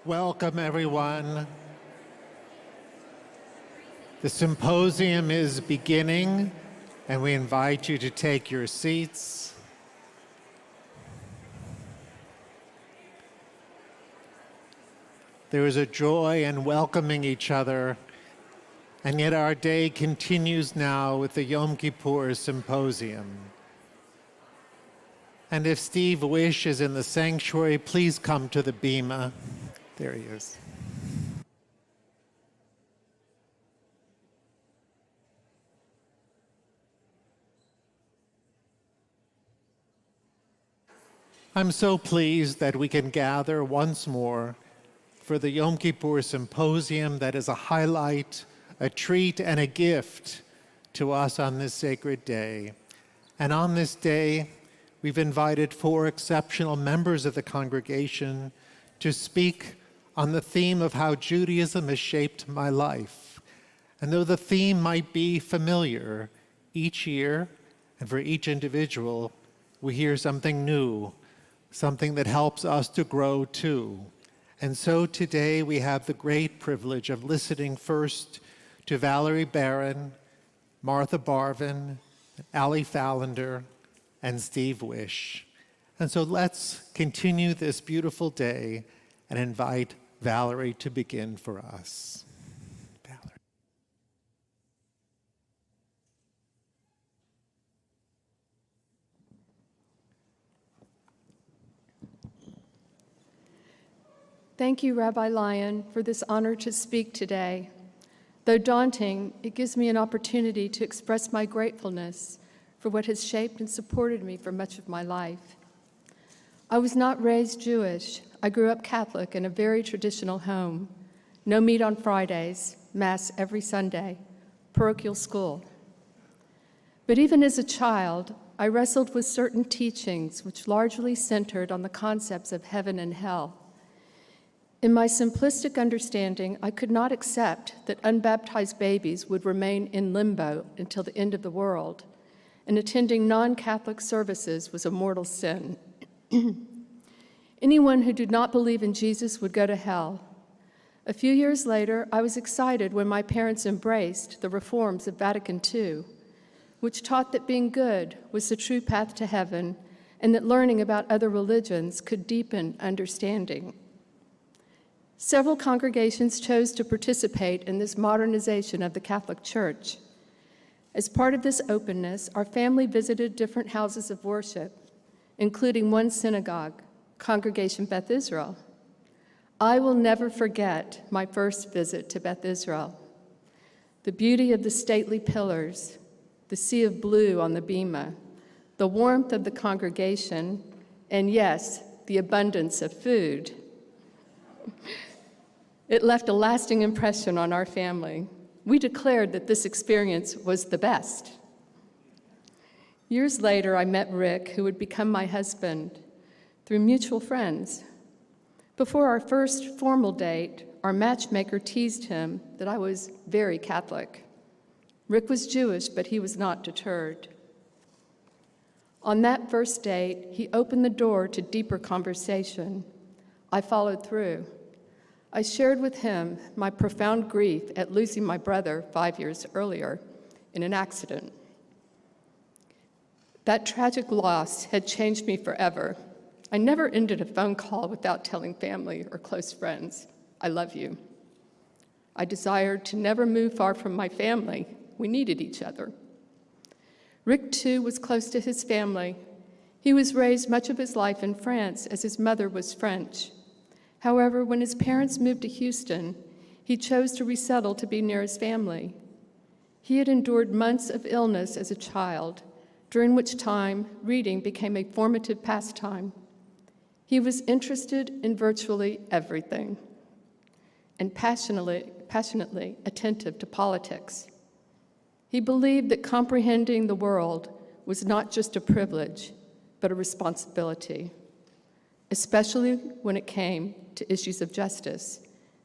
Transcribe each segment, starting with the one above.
Welcome, everyone. The symposium is beginning, and we invite you to take your seats. There is a joy in welcoming each other, and yet our day continues now with the Yom Kippur Symposium. And if Steve Wish is in the sanctuary, please come to the bima. There he is. I'm so pleased that we can gather once more for the Yom Kippur Symposium that is a highlight, a treat, and a gift to us on this sacred day. And on this day, we've invited 4 exceptional members of the congregation to speak on the theme of how Judaism has shaped my life. And though the theme might be familiar, each year, and for each individual, we hear something new, something that helps us to grow too. And so today we have the great privilege of listening first to Valerie Baron, Martha Barvin, Allie Falender, and Steve Wish. And so let's continue this beautiful day and invite Valerie to begin for us. Valerie. Thank you, Rabbi Lyon, for this honor to speak today. Though daunting, it gives me an opportunity to express my gratefulness for what has shaped and supported me for much of my life. I was not raised Jewish. I grew up Catholic in a very traditional home. No meat on Fridays, Mass every Sunday, parochial school. But even as a child, I wrestled with certain teachings which largely centered on the concepts of heaven and hell. In my simplistic understanding, I could not accept that unbaptized babies would remain in limbo until the end of the world, and attending non-Catholic services was a mortal sin. Anyone who did not believe in Jesus would go to hell. A few years later, I was excited when my parents embraced the reforms of Vatican II, which taught that being good was the true path to heaven, and that learning about other religions could deepen understanding. Several congregations chose to participate in this modernization of the Catholic Church. As part of this openness, our family visited different houses of worship, including one synagogue, Congregation Beth Israel. I will never forget my first visit to Beth Israel. The beauty of the stately pillars, the sea of blue on the bima, the warmth of the congregation, and yes, the abundance of food. It left a lasting impression on our family. We declared that this experience was the best. Years later, I met Rick, who would become my husband, through mutual friends. Before our first formal date, our matchmaker teased him that I was very Catholic. Rick was Jewish, but he was not deterred. On that first date, he opened the door to deeper conversation. I followed through. I shared with him my profound grief at losing my brother 5 years earlier in an accident. That tragic loss had changed me forever. I never ended a phone call without telling family or close friends, I love you. I desired to never move far from my family. We needed each other. Rick, too, was close to his family. He was raised much of his life in France, as his mother was French. However, when his parents moved to Houston, he chose to resettle to be near his family. He had endured months of illness as a child, during which time reading became a formative pastime. He was interested in virtually everything and passionately attentive to politics. He believed that comprehending the world was not just a privilege, but a responsibility, especially when it came to issues of justice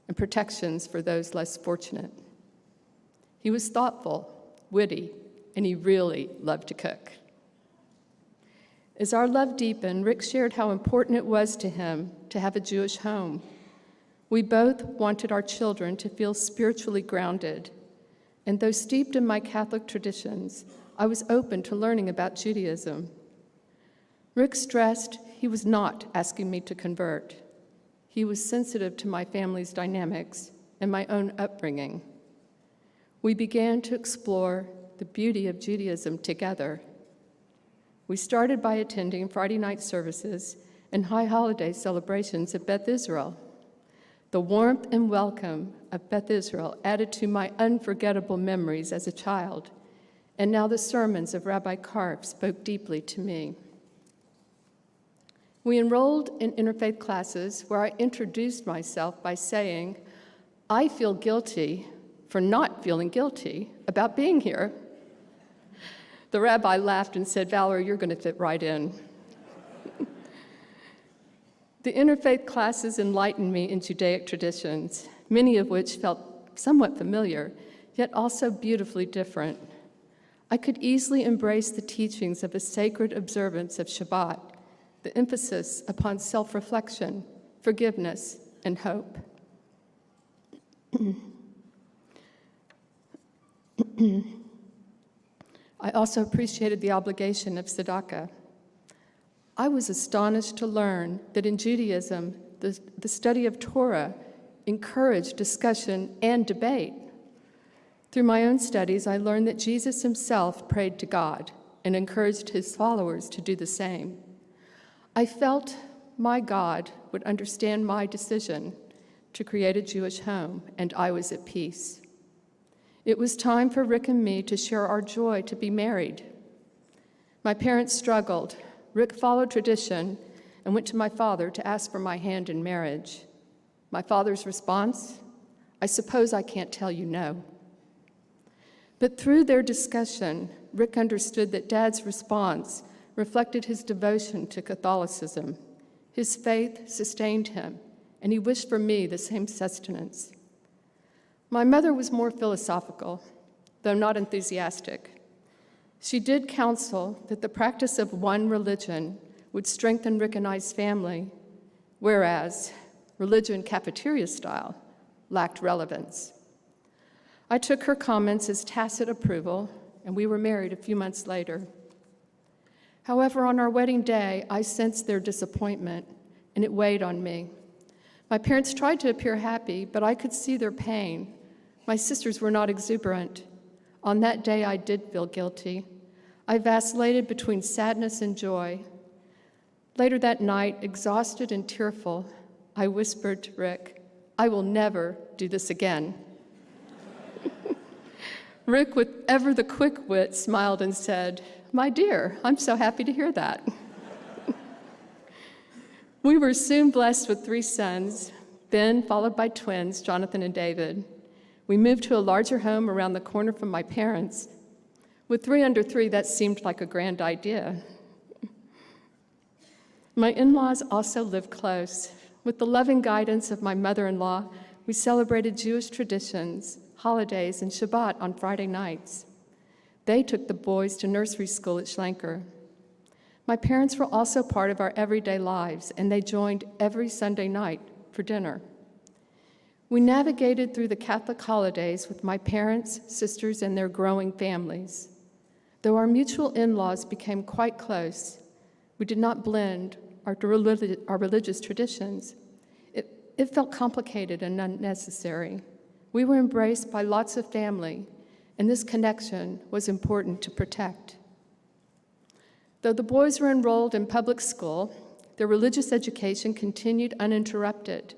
and protections for those less fortunate. He was thoughtful, witty, and he really loved to cook. As our love deepened, Rick shared how important it was to him to have a Jewish home. We both wanted our children to feel spiritually grounded, and though steeped in my Catholic traditions, I was open to learning about Judaism. Rick stressed he was not asking me to convert. He was sensitive to my family's dynamics and my own upbringing. We began to explore the beauty of Judaism together. We started by attending Friday night services and high holiday celebrations at Beth Israel. The warmth and welcome of Beth Israel added to my unforgettable memories as a child, and now the sermons of Rabbi Karp spoke deeply to me. We enrolled in interfaith classes where I introduced myself by saying, "I feel guilty for not feeling guilty about being here." The rabbi laughed and said, "Valerie, you're going to fit right in." The interfaith classes enlightened me in Judaic traditions, many of which felt somewhat familiar, yet also beautifully different. I could easily embrace the teachings of a sacred observance of Shabbat, the emphasis upon self-reflection, forgiveness, and hope. I also appreciated the obligation of tzedakah. I was astonished to learn that in Judaism, the study of Torah encouraged discussion and debate. Through my own studies, I learned that Jesus himself prayed to God and encouraged his followers to do the same. I felt my God would understand my decision to create a Jewish home, and I was at peace. It was time for Rick and me to share our joy to be married. My parents struggled. Rick followed tradition and went to my father to ask for my hand in marriage. My father's response, "I suppose I can't tell you no." But through their discussion, Rick understood that Dad's response reflected his devotion to Catholicism. His faith sustained him, and he wished for me the same sustenance. My mother was more philosophical, though not enthusiastic. She did counsel that the practice of one religion would strengthen Rick and I's family, whereas religion cafeteria style lacked relevance. I took her comments as tacit approval, and we were married a few months later. However, on our wedding day, I sensed their disappointment, and it weighed on me. My parents tried to appear happy, but I could see their pain. My sisters were not exuberant. On that day, I did feel guilty. I vacillated between sadness and joy. Later that night, exhausted and tearful, I whispered to Rick, "I will never do this again." Rick, with ever the quick wit, smiled and said, "My dear, I'm so happy to hear that." We were soon blessed with 3 sons, Ben, followed by twins, Jonathan and David. We moved to a larger home around the corner from my parents. With 3 under 3, that seemed like a grand idea. My in-laws also lived close. With the loving guidance of my mother-in-law, we celebrated Jewish traditions, holidays, and Shabbat on Friday nights. They took the boys to nursery school at Schlenker. My parents were also part of our everyday lives, and they joined every Sunday night for dinner. We navigated through the Catholic holidays with my parents, sisters, and their growing families. Though our mutual in-laws became quite close, we did not blend our religious traditions. It felt complicated and unnecessary. We were embraced by lots of family, and this connection was important to protect. Though the boys were enrolled in public school, their religious education continued uninterrupted.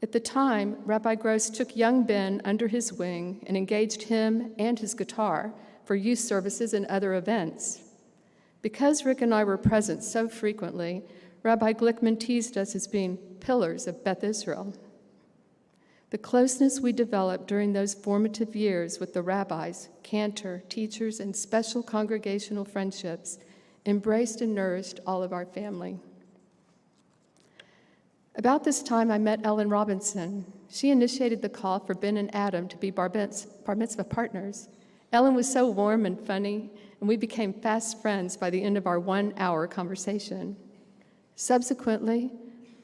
At the time, Rabbi Gross took young Ben under his wing and engaged him and his guitar for youth services and other events. Because Rick and I were present so frequently, Rabbi Glickman teased us as being pillars of Beth Israel. The closeness we developed during those formative years with the rabbis, cantor, teachers, and special congregational friendships embraced and nourished all of our family. About this time, I met Ellen Robinson. She initiated the call for Ben and Adam to be bar mitzvah partners. Ellen was so warm and funny, and we became fast friends by the end of our 1-hour conversation. Subsequently,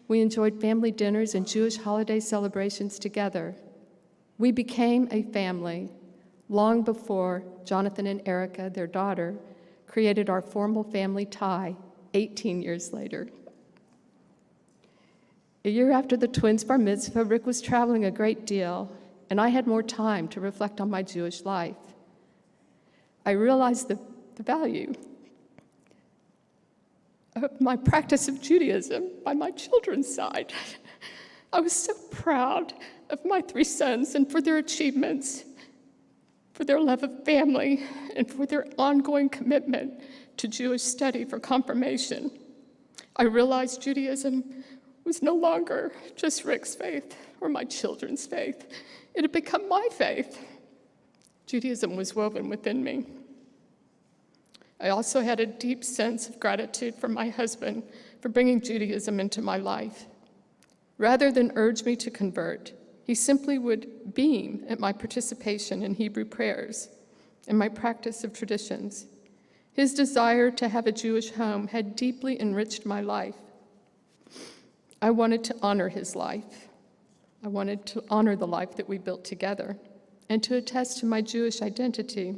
We enjoyed family dinners and Jewish holiday celebrations together. We became a family long before Jonathan and Erica, their daughter, created our formal family tie 18 years later. A year after the twins' bar mitzvah, Rick was traveling a great deal, and I had more time to reflect on my Jewish life. I realized the value of my practice of Judaism by my children's side. I was so proud of my 3 sons and for their achievements, for their love of family, and for their ongoing commitment to Jewish study for confirmation. I realized Judaism was no longer just Rick's faith or my children's faith. It had become my faith. Judaism was woven within me. I also had a deep sense of gratitude for my husband for bringing Judaism into my life. Rather than urge me to convert, he simply would beam at my participation in Hebrew prayers and my practice of traditions. His desire to have a Jewish home had deeply enriched my life. I wanted to honor his life. I wanted to honor the life that we built together and to attest to my Jewish identity.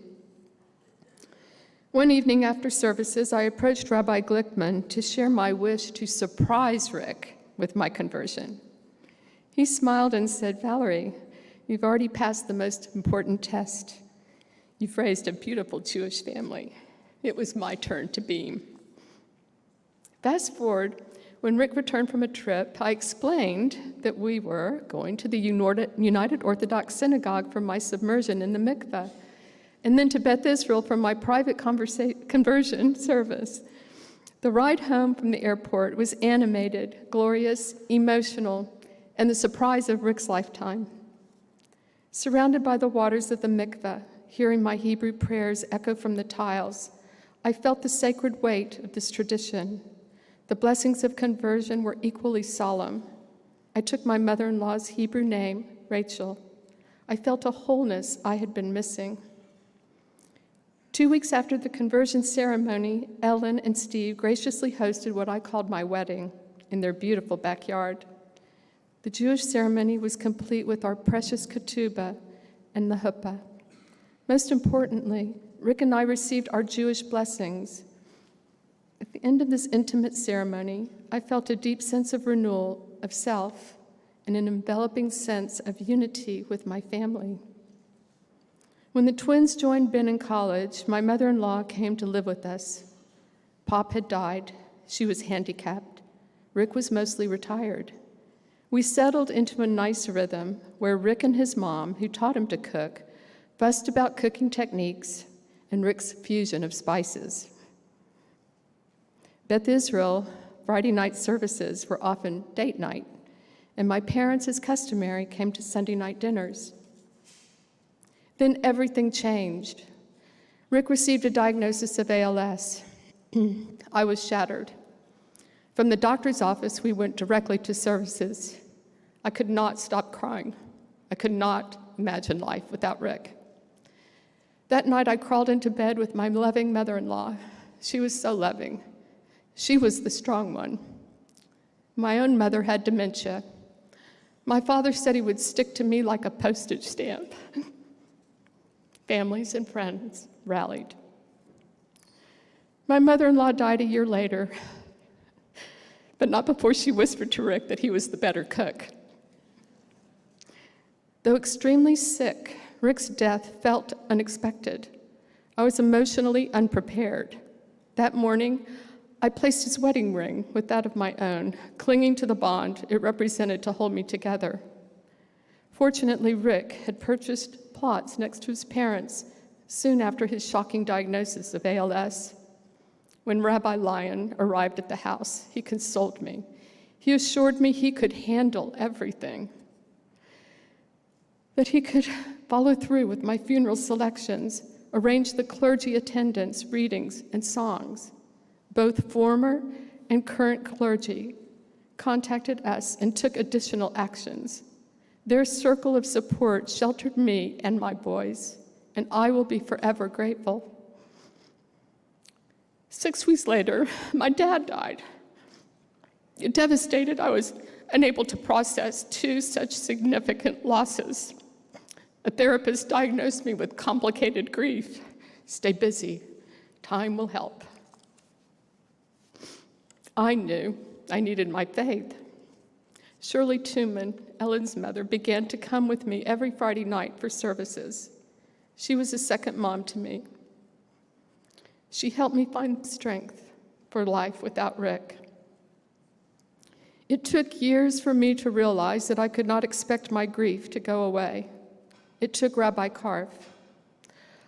One evening after services, I approached Rabbi Glickman to share my wish to surprise Rick with my conversion. He smiled and said, "Valerie, you've already passed the most important test. You've raised a beautiful Jewish family." It was my turn to beam. Fast forward, when Rick returned from a trip, I explained that we were going to the United Orthodox Synagogue for my submersion in the mikveh, and then to Beth Israel for my private conversion service. The ride home from the airport was animated, glorious, emotional, and the surprise of Rick's lifetime. Surrounded by the waters of the mikveh, hearing my Hebrew prayers echo from the tiles, I felt the sacred weight of this tradition. The blessings of conversion were equally solemn. I took my mother-in-law's Hebrew name, Rachel. I felt a wholeness I had been missing. 2 weeks after the conversion ceremony, Ellen and Steve graciously hosted what I called my wedding in their beautiful backyard. The Jewish ceremony was complete with our precious ketubah and the huppah. Most importantly, Rick and I received our Jewish blessings. At the end of this intimate ceremony, I felt a deep sense of renewal of self and an enveloping sense of unity with my family. When the twins joined Ben in college, my mother-in-law came to live with us. Pop had died. She was handicapped. Rick was mostly retired. We settled into a nice rhythm where Rick and his mom, who taught him to cook, fussed about cooking techniques and Rick's fusion of spices. Beth Israel, Friday night services were often date night, and my parents, as customary, came to Sunday night dinners. Then everything changed. Rick received a diagnosis of ALS. I was shattered. From the doctor's office, we went directly to services. I could not stop crying. I could not imagine life without Rick. That night, I crawled into bed with my loving mother-in-law. She was so loving. She was the strong one. My own mother had dementia. My father said he would stick to me like a postage stamp. Families and friends rallied. My mother-in-law died a year later, but not before she whispered to Rick that he was the better cook. Though extremely sick, Rick's death felt unexpected. I was emotionally unprepared. That morning, I placed his wedding ring with that of my own, clinging to the bond it represented to hold me together. Fortunately, Rick had purchased plots next to his parents soon after his shocking diagnosis of ALS. When Rabbi Lyon arrived at the house, he consoled me. He assured me he could handle everything, that he could follow through with my funeral selections, arrange the clergy attendance, readings, and songs. Both former and current clergy contacted us and took additional actions. Their circle of support sheltered me and my boys, and I will be forever grateful. 6 weeks later, my dad died. Devastated, I was unable to process two such significant losses. A therapist diagnosed me with complicated grief. Stay busy. Time will help. I knew I needed my faith. Shirley Tooman, Ellen's mother, began to come with me every Friday night for services. She was a second mom to me. She helped me find strength for life without Rick. It took years for me to realize that I could not expect my grief to go away. It took Rabbi Karf.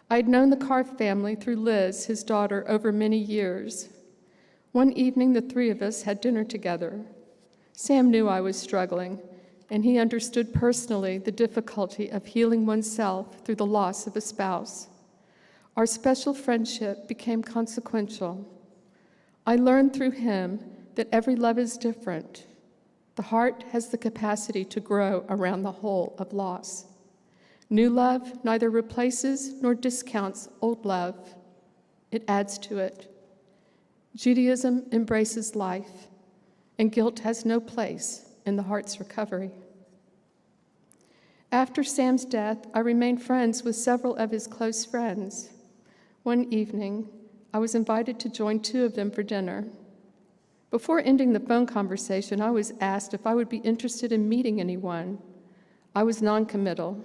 I'd known the Karf family through Liz, his daughter, over many years. One evening, the three of us had dinner together. Sam knew I was struggling, and he understood personally the difficulty of healing oneself through the loss of a spouse. Our special friendship became consequential. I learned through him that every love is different. The heart has the capacity to grow around the whole of loss. New love neither replaces nor discounts old love. It adds to it. Judaism embraces life, and guilt has no place in the heart's recovery. After Sam's death, I remained friends with several of his close friends. One evening, I was invited to join two of them for dinner. Before ending the phone conversation, I was asked if I would be interested in meeting anyone. I was non-committal,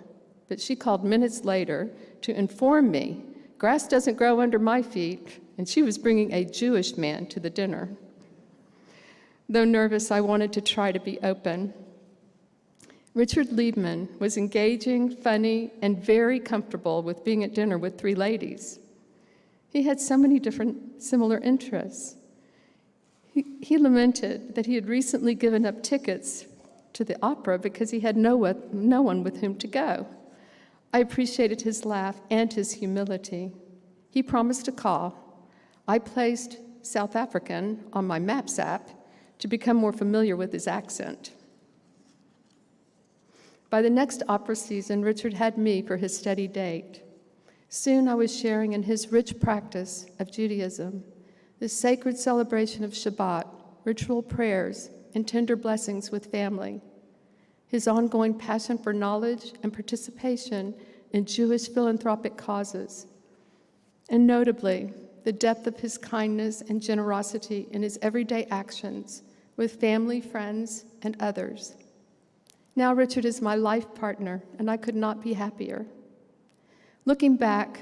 but she called minutes later to inform me grass doesn't grow under my feet, and she was bringing a Jewish man to the dinner. Though nervous, I wanted to try to be open. Richard Liebman was engaging, funny, and very comfortable with being at dinner with three ladies. He had so many different similar interests. He lamented that he had recently given up tickets to the opera because he had no one with whom to go. I appreciated his laugh and his humility. He promised to call. I placed South African on my Maps app to become more familiar with his accent. By the next opera season, Richard had me for his steady date. Soon I was sharing in his rich practice of Judaism, the sacred celebration of Shabbat, ritual prayers, and tender blessings with family. His ongoing passion for knowledge and participation in Jewish philanthropic causes, and notably, the depth of his kindness and generosity in his everyday actions with family, friends, and others. Now Richard is my life partner, and I could not be happier. Looking back,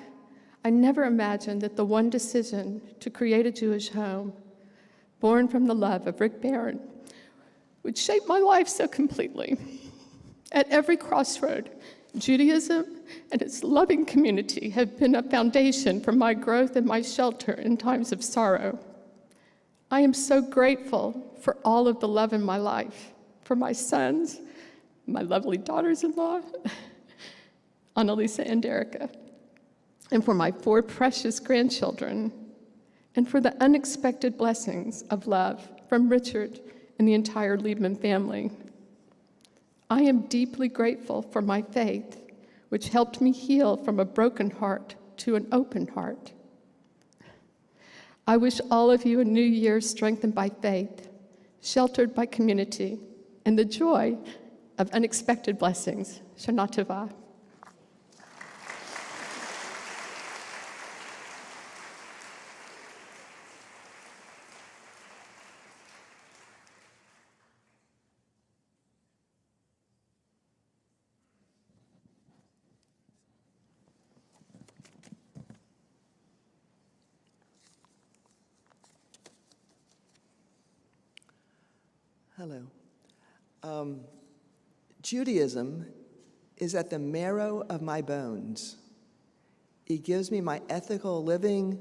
I never imagined that the one decision to create a Jewish home, born from the love of Rick Baron, would shape my life so completely. At every crossroad, Judaism and its loving community have been a foundation for my growth and my shelter in times of sorrow. I am so grateful for all of the love in my life, for my sons, my lovely daughters-in-law, Annalisa and Erica, and for my 4 precious grandchildren, and for the unexpected blessings of love from Richard and the entire Liebman family. I am deeply grateful for my faith, which helped me heal from a broken heart to an open heart. I wish all of you a new year strengthened by faith, sheltered by community, and the joy of unexpected blessings. Shana Tova. Hello. Judaism is at the marrow of my bones. It gives me my ethical living,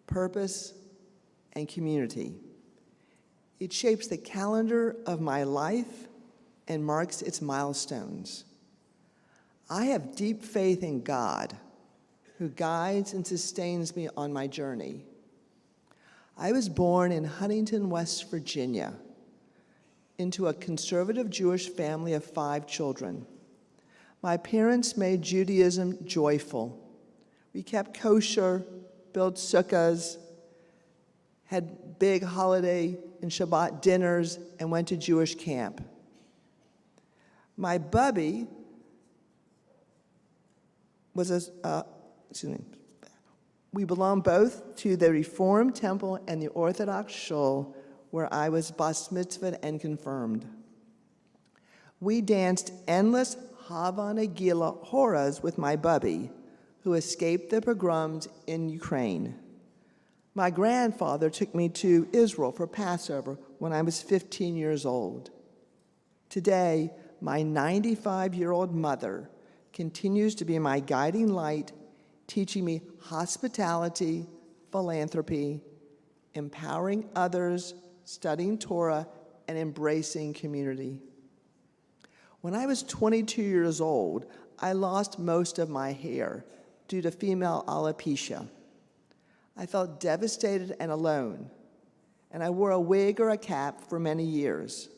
purpose, and community. It shapes the calendar of my life and marks its milestones. I have deep faith in God, who guides and sustains me on my journey. I was born in Huntington, West Virginia, into a conservative Jewish family of 5 children. My parents made Judaism joyful. We kept kosher, built sukkahs, had big holiday in Shabbat dinners and went to Jewish camp. My bubby was we belong both to the Reformed Temple and the Orthodox Shul, where I was bas mitzvahed and confirmed. We danced endless Hava Nagila horas with my bubby, who escaped the pogroms in Ukraine. My grandfather took me to Israel for Passover when I was 15 years old. Today, my 95-year-old mother continues to be my guiding light, teaching me hospitality, philanthropy, empowering others, studying Torah, and embracing community. When I was 22 years old, I lost most of my hair due to female alopecia. I felt devastated and alone, and I wore a wig or a cap for many years.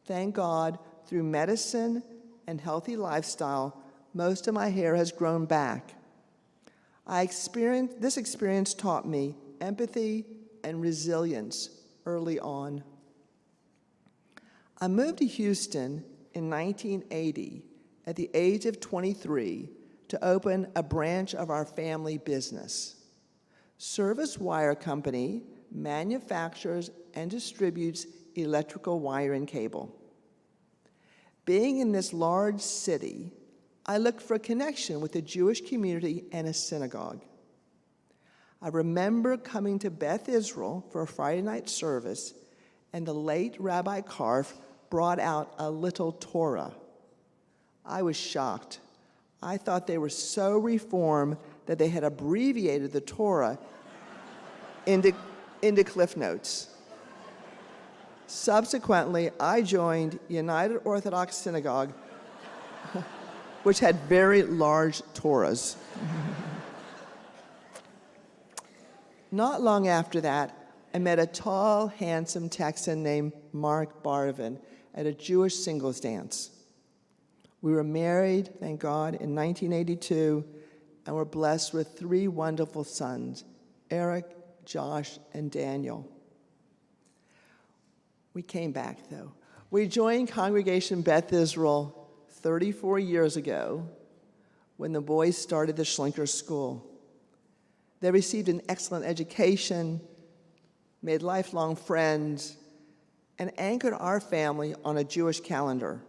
Thank God, through medicine and healthy lifestyle, most of my hair has grown back. This experience taught me empathy and resilience early on. I moved to Houston in 1980 at the age of 23 to open a branch of our family business. Service Wire Company manufactures and distributes electrical wire and cable. Being in this large city, I looked for a connection with the Jewish community and a synagogue. I remember coming to Beth Israel for a Friday night service, and the late Rabbi Karf brought out a little Torah. I was shocked. I thought they were so reformed that they had abbreviated the Torah into Cliff Notes. Subsequently, I joined United Orthodox Synagogue, which had very large Torahs. Not long after that, I met a tall, handsome Texan named Mark Barvin at a Jewish singles dance. We were married, thank God, in 1982, and were blessed with 3 wonderful sons, Eric, Josh, and Daniel. We came back, though. We joined Congregation Beth Israel 34 years ago when the boys started the Schlinker School. They received an excellent education, made lifelong friends, and anchored our family on a Jewish calendar.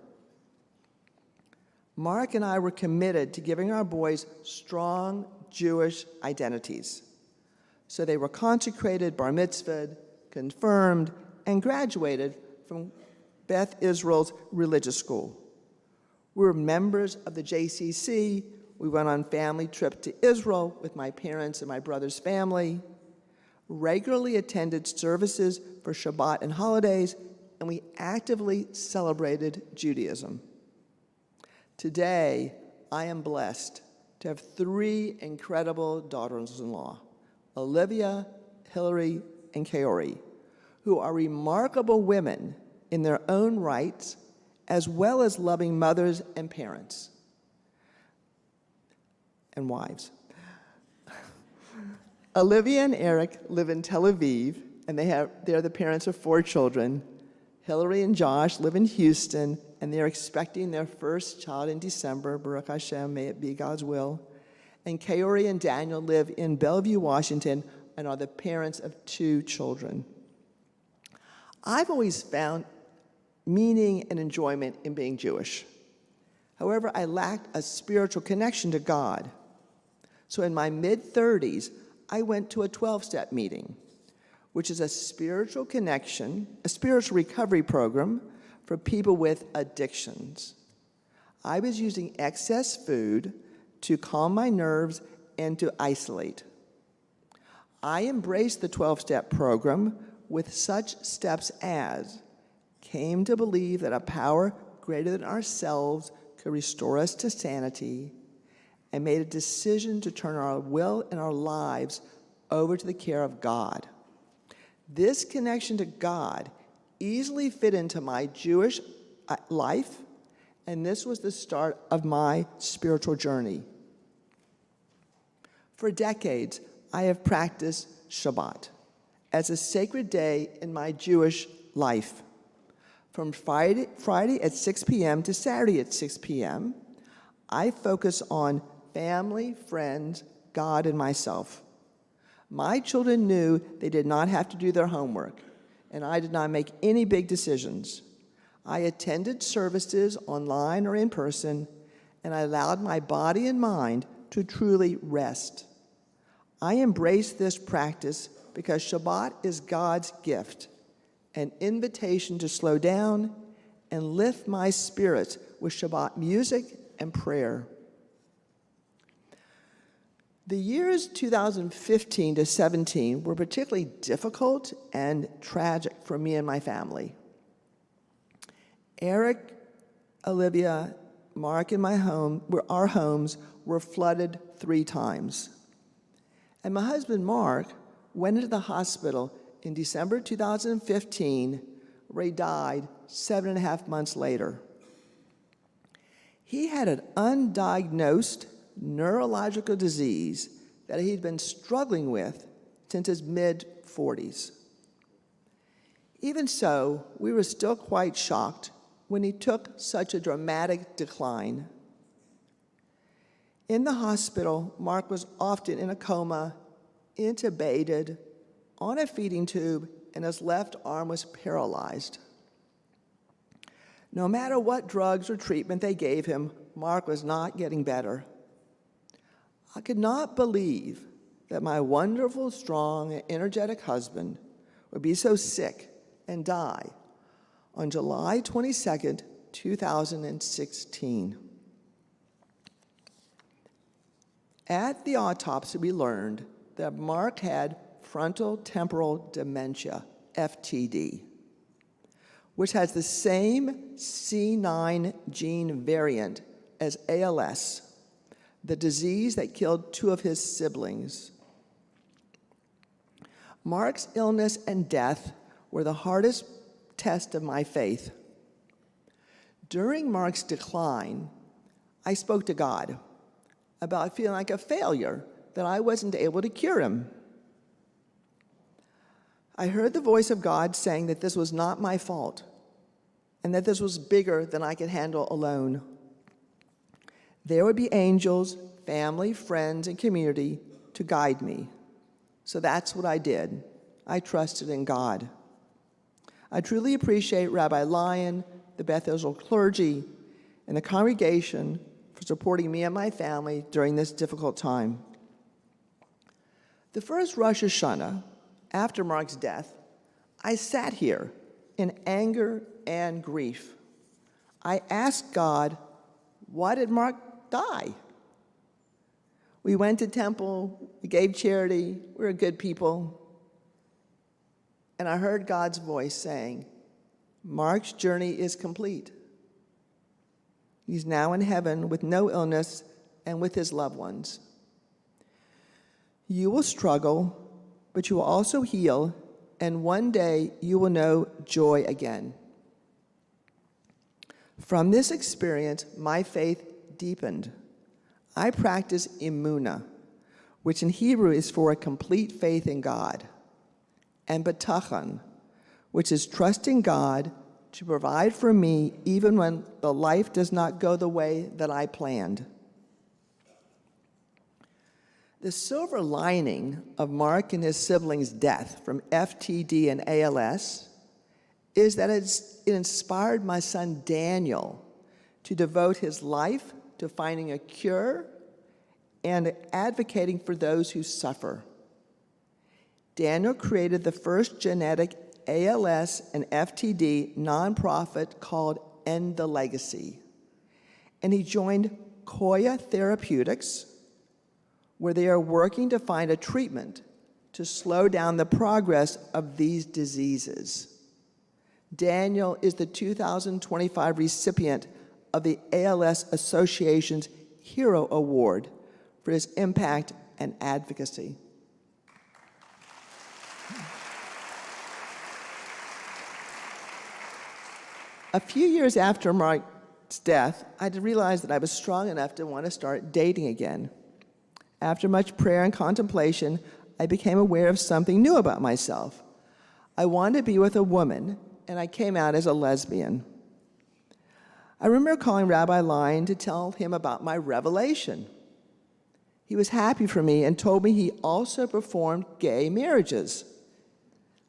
Mark and I were committed to giving our boys strong Jewish identities. So they were consecrated, bar mitzvahed, confirmed, and graduated from Beth Israel's religious school. We were members of the JCC. We went on family trip to Israel with my parents and my brother's family, regularly attended services for Shabbat and holidays, and we actively celebrated Judaism. Today, I am blessed to have 3 incredible daughters-in-law, Olivia, Hillary, and Kaori, who are remarkable women in their own rights, as well as loving mothers and parents and wives. Olivia and Eric live in Tel Aviv, and they're the parents of 4 children. Hillary and Josh live in Houston, and they're expecting their first child in December. Baruch Hashem, may it be God's will. And Kaori and Daniel live in Bellevue, Washington, and are the parents of 2 children. I've always found meaning and enjoyment in being Jewish. However, I lacked a spiritual connection to God. So in my mid-30s, I went to a 12-step meeting, which is a spiritual connection, a spiritual recovery program for people with addictions. I was using excess food to calm my nerves and to isolate. I embraced the 12-step program with such steps as came to believe that a power greater than ourselves could restore us to sanity, and made a decision to turn our will and our lives over to the care of God. This connection to God easily fit into my Jewish life, and this was the start of my spiritual journey. For decades, I have practiced Shabbat as a sacred day in my Jewish life. From Friday at 6 p.m. to Saturday at 6 p.m., I focus on family, friends, God, and myself. My children knew they did not have to do their homework, and I did not make any big decisions. I attended services online or in person, and I allowed my body and mind to truly rest. I embrace this practice because Shabbat is God's gift, an invitation to slow down and lift my spirits with Shabbat music and prayer. The years 2015 to 17 were particularly difficult and tragic for me and my family. Eric, Olivia, Mark, and our homes were flooded 3 times. And my husband, Mark, went into the hospital in December 2015, where he died 7.5 months later. He had an undiagnosed neurological disease that he'd been struggling with since his mid-40s. Even so, we were still quite shocked when he took such a dramatic decline. In the hospital, Mark was often in a coma, intubated, on a feeding tube, and his left arm was paralyzed. No matter what drugs or treatment they gave him, Mark was not getting better. I could not believe that my wonderful, strong, and energetic husband would be so sick and die on July 22nd, 2016. At the autopsy, we learned that Mark had frontal temporal dementia, FTD, which has the same C9 gene variant as ALS, the disease that killed 2 of his siblings. Mark's illness and death were the hardest test of my faith. During Mark's decline, I spoke to God about feeling like a failure that I wasn't able to cure him. I heard the voice of God saying that this was not my fault and that this was bigger than I could handle alone. There would be angels, family, friends, and community to guide me. So that's what I did. I trusted in God. I truly appreciate Rabbi Lyon, the Beth Israel clergy, and the congregation for supporting me and my family during this difficult time. The first Rosh Hashanah, after Mark's death, I sat here in anger and grief. I asked God, why did Mark die? We went to temple, we gave charity, we were good people. And I heard God's voice saying, Mark's journey is complete. He's now in heaven with no illness and with his loved ones. You will struggle, but you will also heal, and one day you will know joy again. From this experience, my faith deepened. I practice emunah, which in Hebrew is for a complete faith in God, and betachon, which is trusting God to provide for me even when the life does not go the way that I planned. The silver lining of Mark and his siblings' death from FTD and ALS is that it inspired my son Daniel to devote his life to finding a cure and advocating for those who suffer. Daniel created the first genetic ALS and FTD nonprofit called End the Legacy. And he joined Koya Therapeutics, where they are working to find a treatment to slow down the progress of these diseases. Daniel is the 2025 recipient of the ALS Association's Hero Award for his impact and advocacy. A few years after Mark's death, I realized that I was strong enough to want to start dating again. After much prayer and contemplation, I became aware of something new about myself. I wanted to be with a woman, and I came out as a lesbian. I remember calling Rabbi Lyon to tell him about my revelation. He was happy for me and told me he also performed gay marriages.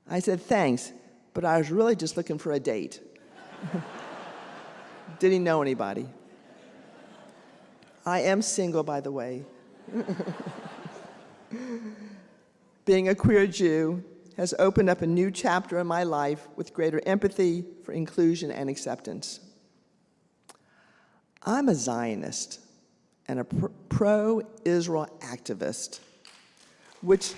I said, thanks, but I was really just looking for a date. Did he know anybody? I am single, by the way. Being a queer Jew has opened up a new chapter in my life with greater empathy for inclusion and acceptance. I'm a Zionist and a pro-Israel activist, which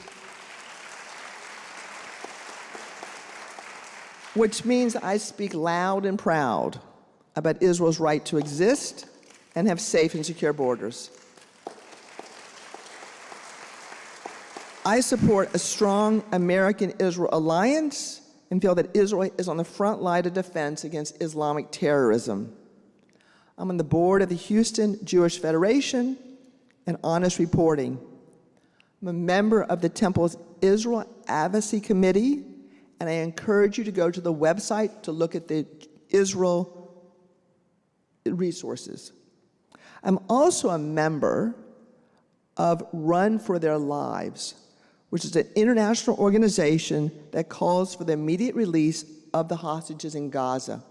means I speak loud and proud about Israel's right to exist and have safe and secure borders. I support a strong American-Israel alliance and feel that Israel is on the front line of defense against Islamic terrorism. I'm on the board of the Houston Jewish Federation and Honest Reporting. I'm a member of the Temple's Israel Advocacy Committee, and I encourage you to go to the website to look at the Israel resources. I'm also a member of Run for Their Lives, which is an international organization that calls for the immediate release of the hostages in Gaza.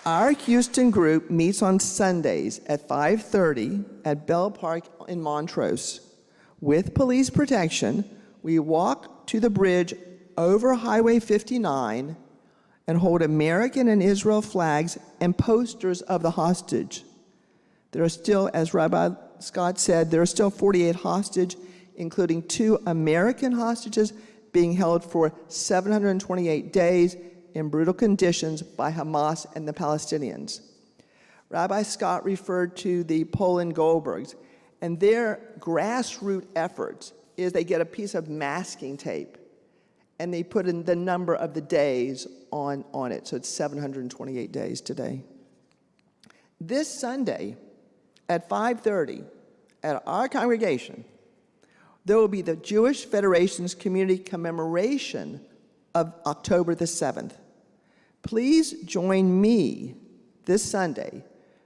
Our Houston group meets on Sundays at 5:30 at Bell Park in Montrose. With police protection, we walk to the bridge over Highway 59 and hold American and Israel flags and posters of the hostage. There are still, as Rabbi Scott said, there are still 48 hostage, including 2 American hostages being held for 728 days in brutal conditions by Hamas and the Palestinians. Rabbi Scott referred to the Poland Goldbergs, and their grassroots efforts is they get a piece of masking tape, and they put in the number of the days on it, so it's 728 days today. This Sunday at 5:30 at our congregation, there will be the Jewish Federation's community commemoration of October the 7th. Please join me this Sunday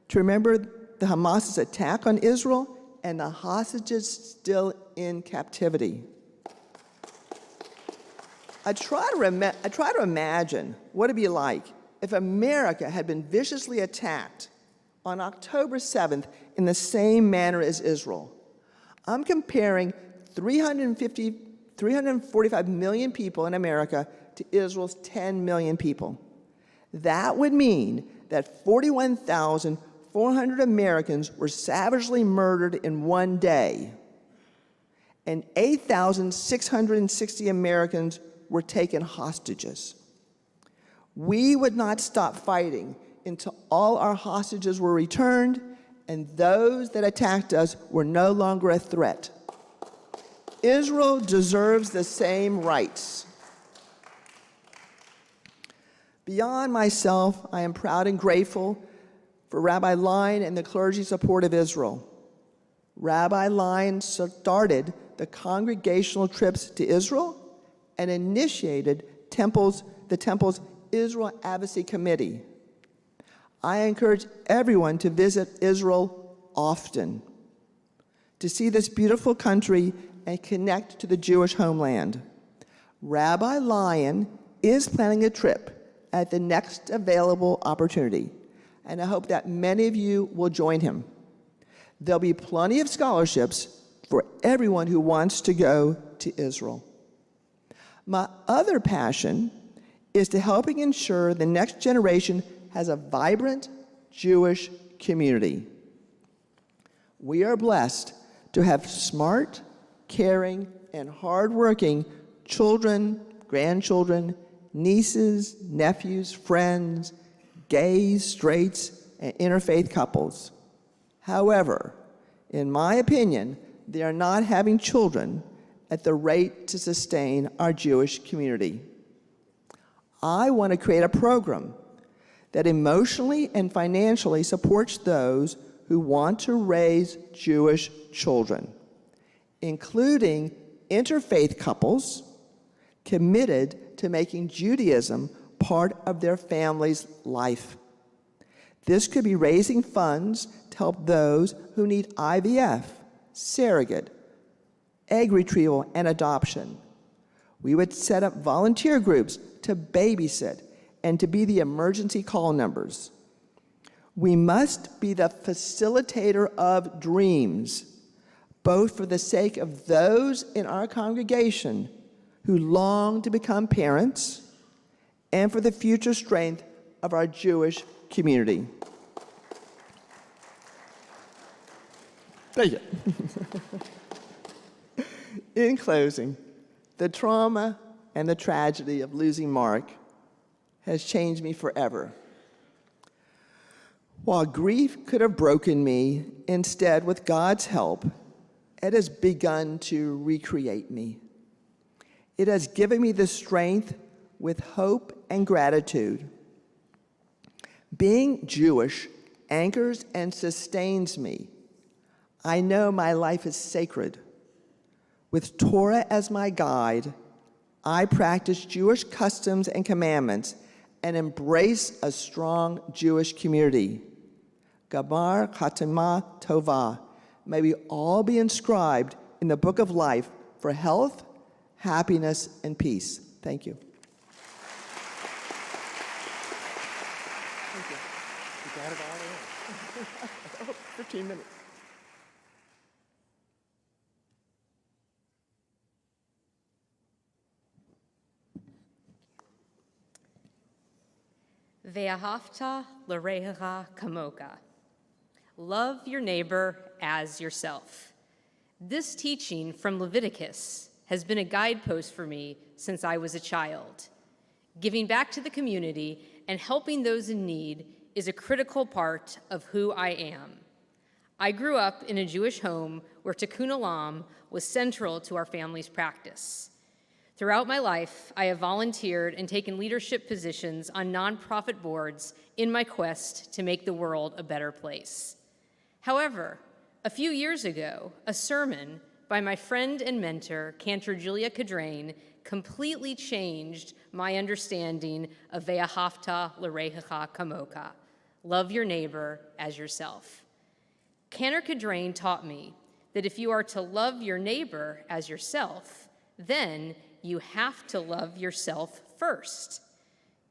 to remember the Hamas's attack on Israel and the hostages still in captivity. I try to imagine what it'd be like if America had been viciously attacked on October 7th in the same manner as Israel. I'm comparing 345 million people in America to Israel's 10 million people. That would mean that 41,400 Americans were savagely murdered in one day, and 8,660 Americans were taken hostages. We would not stop fighting until all our hostages were returned and those that attacked us were no longer a threat. Israel deserves the same rights. Beyond myself, I am proud and grateful for Rabbi Lyon and the clergy's support of Israel. Rabbi Lyon started the congregational trips to Israel and initiated the Temple's Israel Advocacy Committee. I encourage everyone to visit Israel often, to see this beautiful country and connect to the Jewish homeland. Rabbi Lyon is planning a trip at the next available opportunity, and I hope that many of you will join him. There'll be plenty of scholarships for everyone who wants to go to Israel. My other passion is to helping ensure the next generation has a vibrant Jewish community. We are blessed to have smart, caring, and hardworking children, grandchildren, nieces, nephews, friends, gays, straights, and interfaith couples. However, in my opinion, they are not having children at the rate to sustain our Jewish community. I want to create a program that emotionally and financially supports those who want to raise Jewish children, including interfaith couples committed to making Judaism part of their family's life. This could be raising funds to help those who need IVF, surrogate, egg retrieval, and adoption. We would set up volunteer groups to babysit and to be the emergency call numbers. We must be the facilitator of dreams, both for the sake of those in our congregation who long to become parents and for the future strength of our Jewish community. Thank you. In closing, the trauma and the tragedy of losing Mark has changed me forever. While grief could have broken me, instead, with God's help, it has begun to recreate me. It has given me the strength with hope and gratitude. Being Jewish anchors and sustains me. I know my life is sacred. With Torah as my guide, I practice Jewish customs and commandments and embrace a strong Jewish community. Gabar Khatima Tova. May we all be inscribed in the book of life for health, happiness, and peace. Thank you. Thank you. You got it all in. 15 minutes. Ve'ahavta l're'echa kamoka. Love your neighbor as yourself. This teaching from Leviticus has been a guidepost for me since I was a child. Giving back to the community and helping those in need is a critical part of who I am. I grew up in a Jewish home where tikkun olam was central to our family's practice. Throughout my life, I have volunteered and taken leadership positions on nonprofit boards in my quest to make the world a better place. However, a few years ago, a sermon by my friend and mentor, Cantor Julia Cadrain, completely changed my understanding of Ve'ahavta l're'echa kamoka, love your neighbor as yourself. Cantor Cadrain taught me that if you are to love your neighbor as yourself, then you have to love yourself first.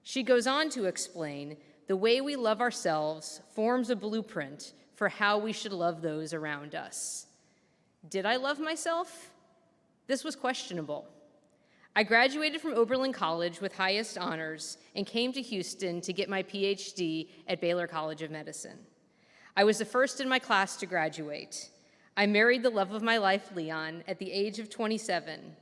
She goes on to explain the way we love ourselves forms a blueprint for how we should love those around us. Did I love myself? This was questionable. I graduated from Oberlin College with highest honors and came to Houston to get my PhD at Baylor College of Medicine. I was the first in my class to graduate. I married the love of my life, Leon, at the age of 27.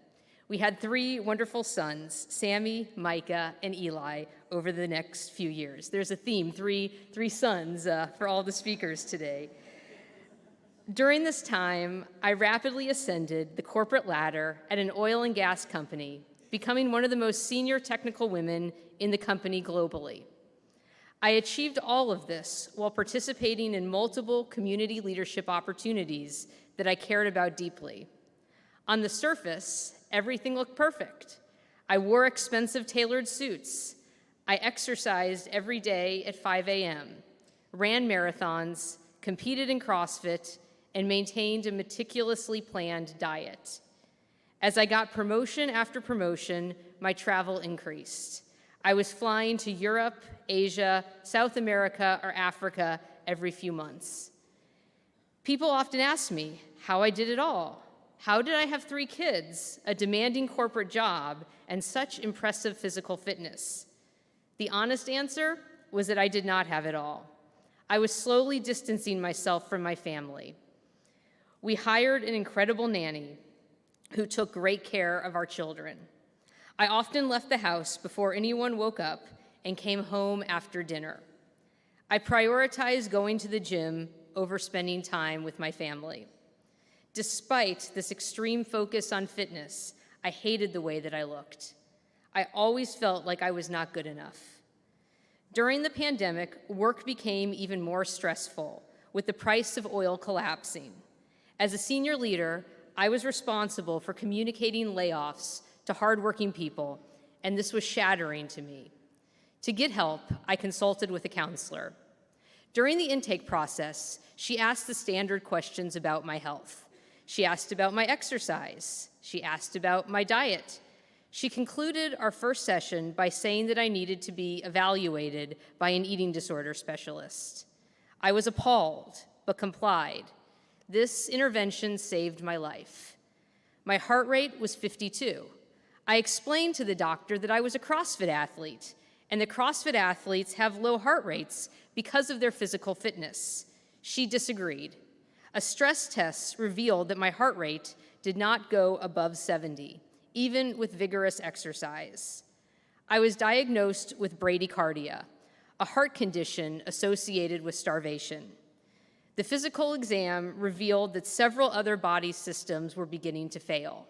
We had 3 wonderful sons, Sammy, Micah, and Eli, over the next few years. There's a theme, three sons for all the speakers today. During this time, I rapidly ascended the corporate ladder at an oil and gas company, becoming one of the most senior technical women in the company globally. I achieved all of this while participating in multiple community leadership opportunities that I cared about deeply. On the surface, everything looked perfect. I wore expensive tailored suits. I exercised every day at 5 a.m., ran marathons, competed in CrossFit, and maintained a meticulously planned diet. As I got promotion after promotion, my travel increased. I was flying to Europe, Asia, South America, or Africa every few months. People often ask me how I did it all. How did I have 3 kids, a demanding corporate job, and such impressive physical fitness? The honest answer was that I did not have it all. I was slowly distancing myself from my family. We hired an incredible nanny who took great care of our children. I often left the house before anyone woke up and came home after dinner. I prioritized going to the gym over spending time with my family. Despite this extreme focus on fitness, I hated the way that I looked. I always felt like I was not good enough. During the pandemic, work became even more stressful, with the price of oil collapsing. As a senior leader, I was responsible for communicating layoffs to hardworking people, and this was shattering to me. To get help, I consulted with a counselor. During the intake process, she asked the standard questions about my health. She asked about my exercise. She asked about my diet. She concluded our first session by saying that I needed to be evaluated by an eating disorder specialist. I was appalled, but complied. This intervention saved my life. My heart rate was 52. I explained to the doctor that I was a CrossFit athlete, and that CrossFit athletes have low heart rates because of their physical fitness. She disagreed. A stress test revealed that my heart rate did not go above 70, even with vigorous exercise. I was diagnosed with bradycardia, a heart condition associated with starvation. The physical exam revealed that several other body systems were beginning to fail.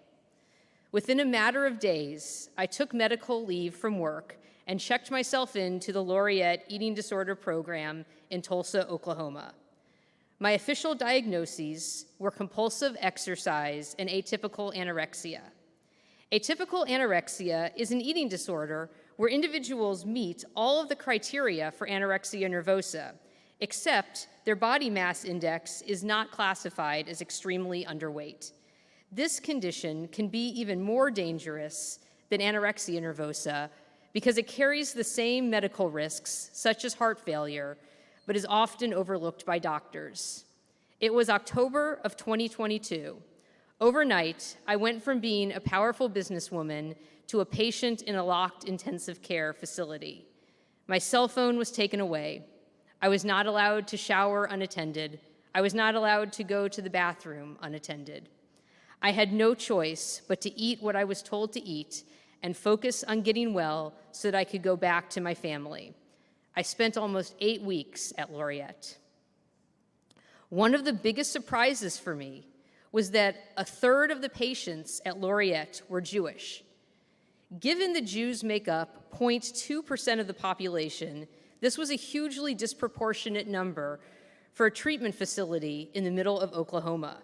Within a matter of days, I took medical leave from work and checked myself into the Laureate Eating Disorder Program in Tulsa, Oklahoma. My official diagnoses were compulsive exercise and atypical anorexia. Atypical anorexia is an eating disorder where individuals meet all of the criteria for anorexia nervosa, except their body mass index is not classified as extremely underweight. This condition can be even more dangerous than anorexia nervosa because it carries the same medical risks, such as heart failure, but is often overlooked by doctors. It was October of 2022. Overnight, I went from being a powerful businesswoman to a patient in a locked intensive care facility. My cell phone was taken away. I was not allowed to shower unattended. I was not allowed to go to the bathroom unattended. I had no choice but to eat what I was told to eat and focus on getting well so that I could go back to my family. I spent almost 8 weeks at Laureate. One of the biggest surprises for me was that a third of the patients at Laureate were Jewish. Given that Jews make up 0.2% of the population, this was a hugely disproportionate number for a treatment facility in the middle of Oklahoma.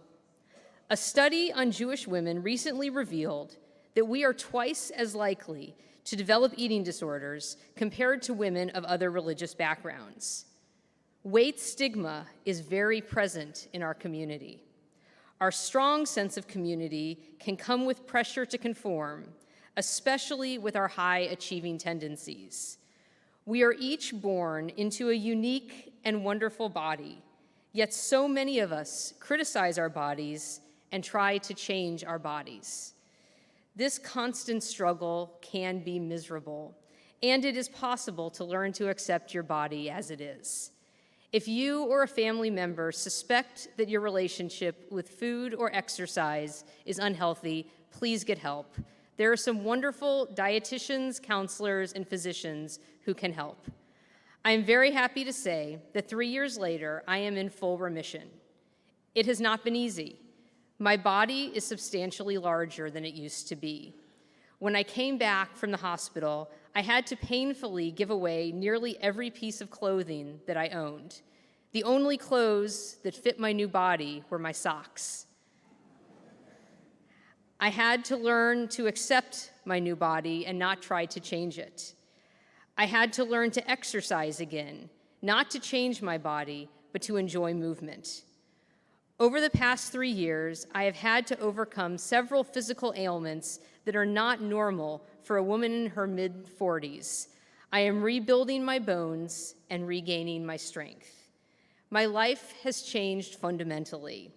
A study on Jewish women recently revealed that we are twice as likely to develop eating disorders compared to women of other religious backgrounds. Weight stigma is very present in our community. Our strong sense of community can come with pressure to conform, especially with our high-achieving tendencies. We are each born into a unique and wonderful body, yet so many of us criticize our bodies and try to change our bodies. This constant struggle can be miserable, and it is possible to learn to accept your body as it is. If you or a family member suspect that your relationship with food or exercise is unhealthy, please get help. There are some wonderful dietitians, counselors, and physicians who can help. I am very happy to say that 3 years later, I am in full remission. It has not been easy. My body is substantially larger than it used to be. When I came back from the hospital, I had to painfully give away nearly every piece of clothing that I owned. The only clothes that fit my new body were my socks. I had to learn to accept my new body and not try to change it. I had to learn to exercise again, not to change my body, but to enjoy movement. Over the past 3 years, I have had to overcome several physical ailments that are not normal for a woman in her mid-40s. I am rebuilding my bones and regaining my strength. My life has changed fundamentally.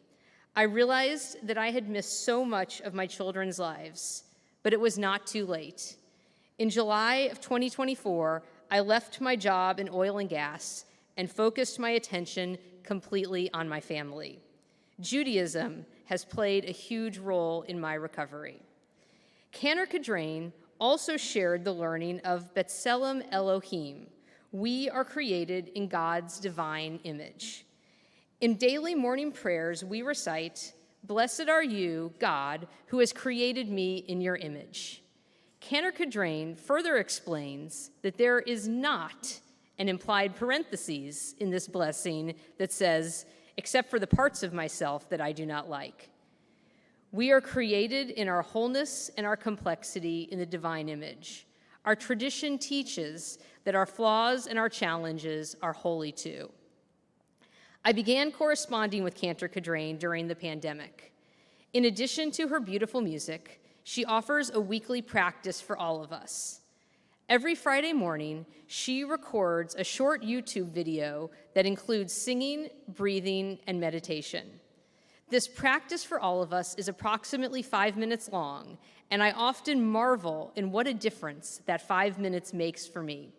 I realized that I had missed so much of my children's lives, but it was not too late. In July of 2024, I left my job in oil and gas and focused my attention completely on my family. Judaism has played a huge role in my recovery. Cantor also shared the learning of B'Tselem Elohim. We are created in God's divine image. In daily morning prayers, we recite, "Blessed are you, God, who has created me in your image." Cantor further explains that there is not an implied parentheses in this blessing that says, "except for the parts of myself that I do not like." We are created in our wholeness and our complexity in the divine image. Our tradition teaches that our flaws and our challenges are holy too. I began corresponding with Cantor Cadrain during the pandemic. In addition to her beautiful music, she offers a weekly practice for all of us. Every Friday morning, she records a short YouTube video that includes singing, breathing, and meditation. This practice for all of us is approximately 5 minutes long, and I often marvel in what a difference that 5 minutes makes for me.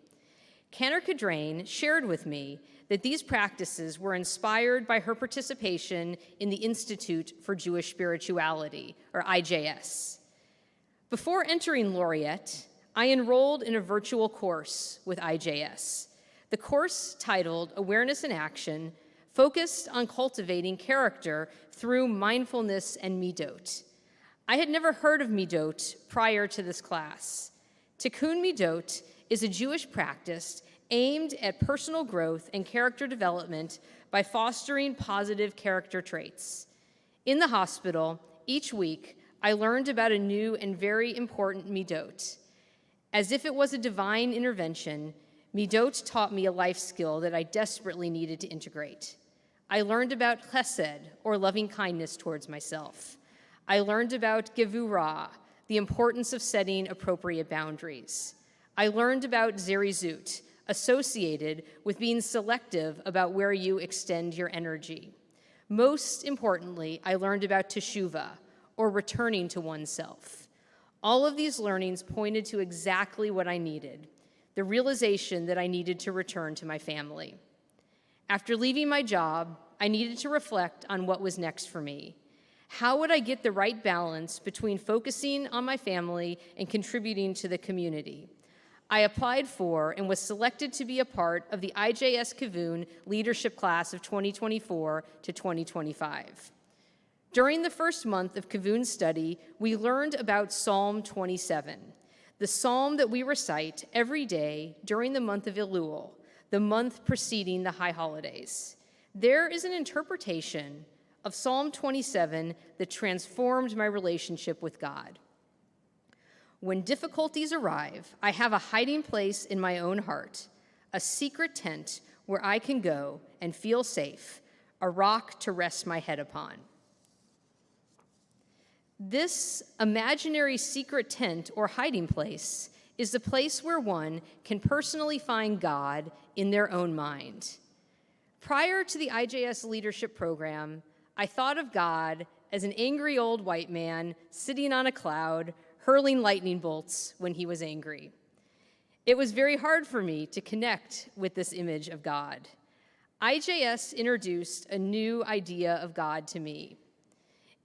Cantor Cadrain shared with me that these practices were inspired by her participation in the Institute for Jewish Spirituality, or IJS. Before entering Laureate, I enrolled in a virtual course with IJS. The course, titled Awareness in Action, focused on cultivating character through mindfulness and midot. I had never heard of midot prior to this class. Tikkun midot is a Jewish practice aimed at personal growth and character development by fostering positive character traits. In the hospital, each week, I learned about a new and very important midot. As if it was a divine intervention, midot taught me a life skill that I desperately needed to integrate. I learned about chesed, or loving kindness towards myself. I learned about gevurah, the importance of setting appropriate boundaries. I learned about zerizut, associated with being selective about where you extend your energy. Most importantly, I learned about teshuvah, or returning to oneself. All of these learnings pointed to exactly what I needed, the realization that I needed to return to my family. After leaving my job, I needed to reflect on what was next for me. How would I get the right balance between focusing on my family and contributing to the community? I applied for and was selected to be a part of the IJS Kivun leadership class of 2024 to 2025. During the first month of Kivun study, we learned about Psalm 27, the psalm that we recite every day during the month of Elul, the month preceding the high holidays. There is an interpretation of Psalm 27 that transformed my relationship with God. When difficulties arrive, I have a hiding place in my own heart, a secret tent where I can go and feel safe, a rock to rest my head upon. This imaginary secret tent or hiding place is the place where one can personally find God in their own mind. Prior to the IJS leadership program, I thought of God as an angry old white man sitting on a cloud, hurling lightning bolts when he was angry. It was very hard for me to connect with this image of God. IJS introduced a new idea of God to me.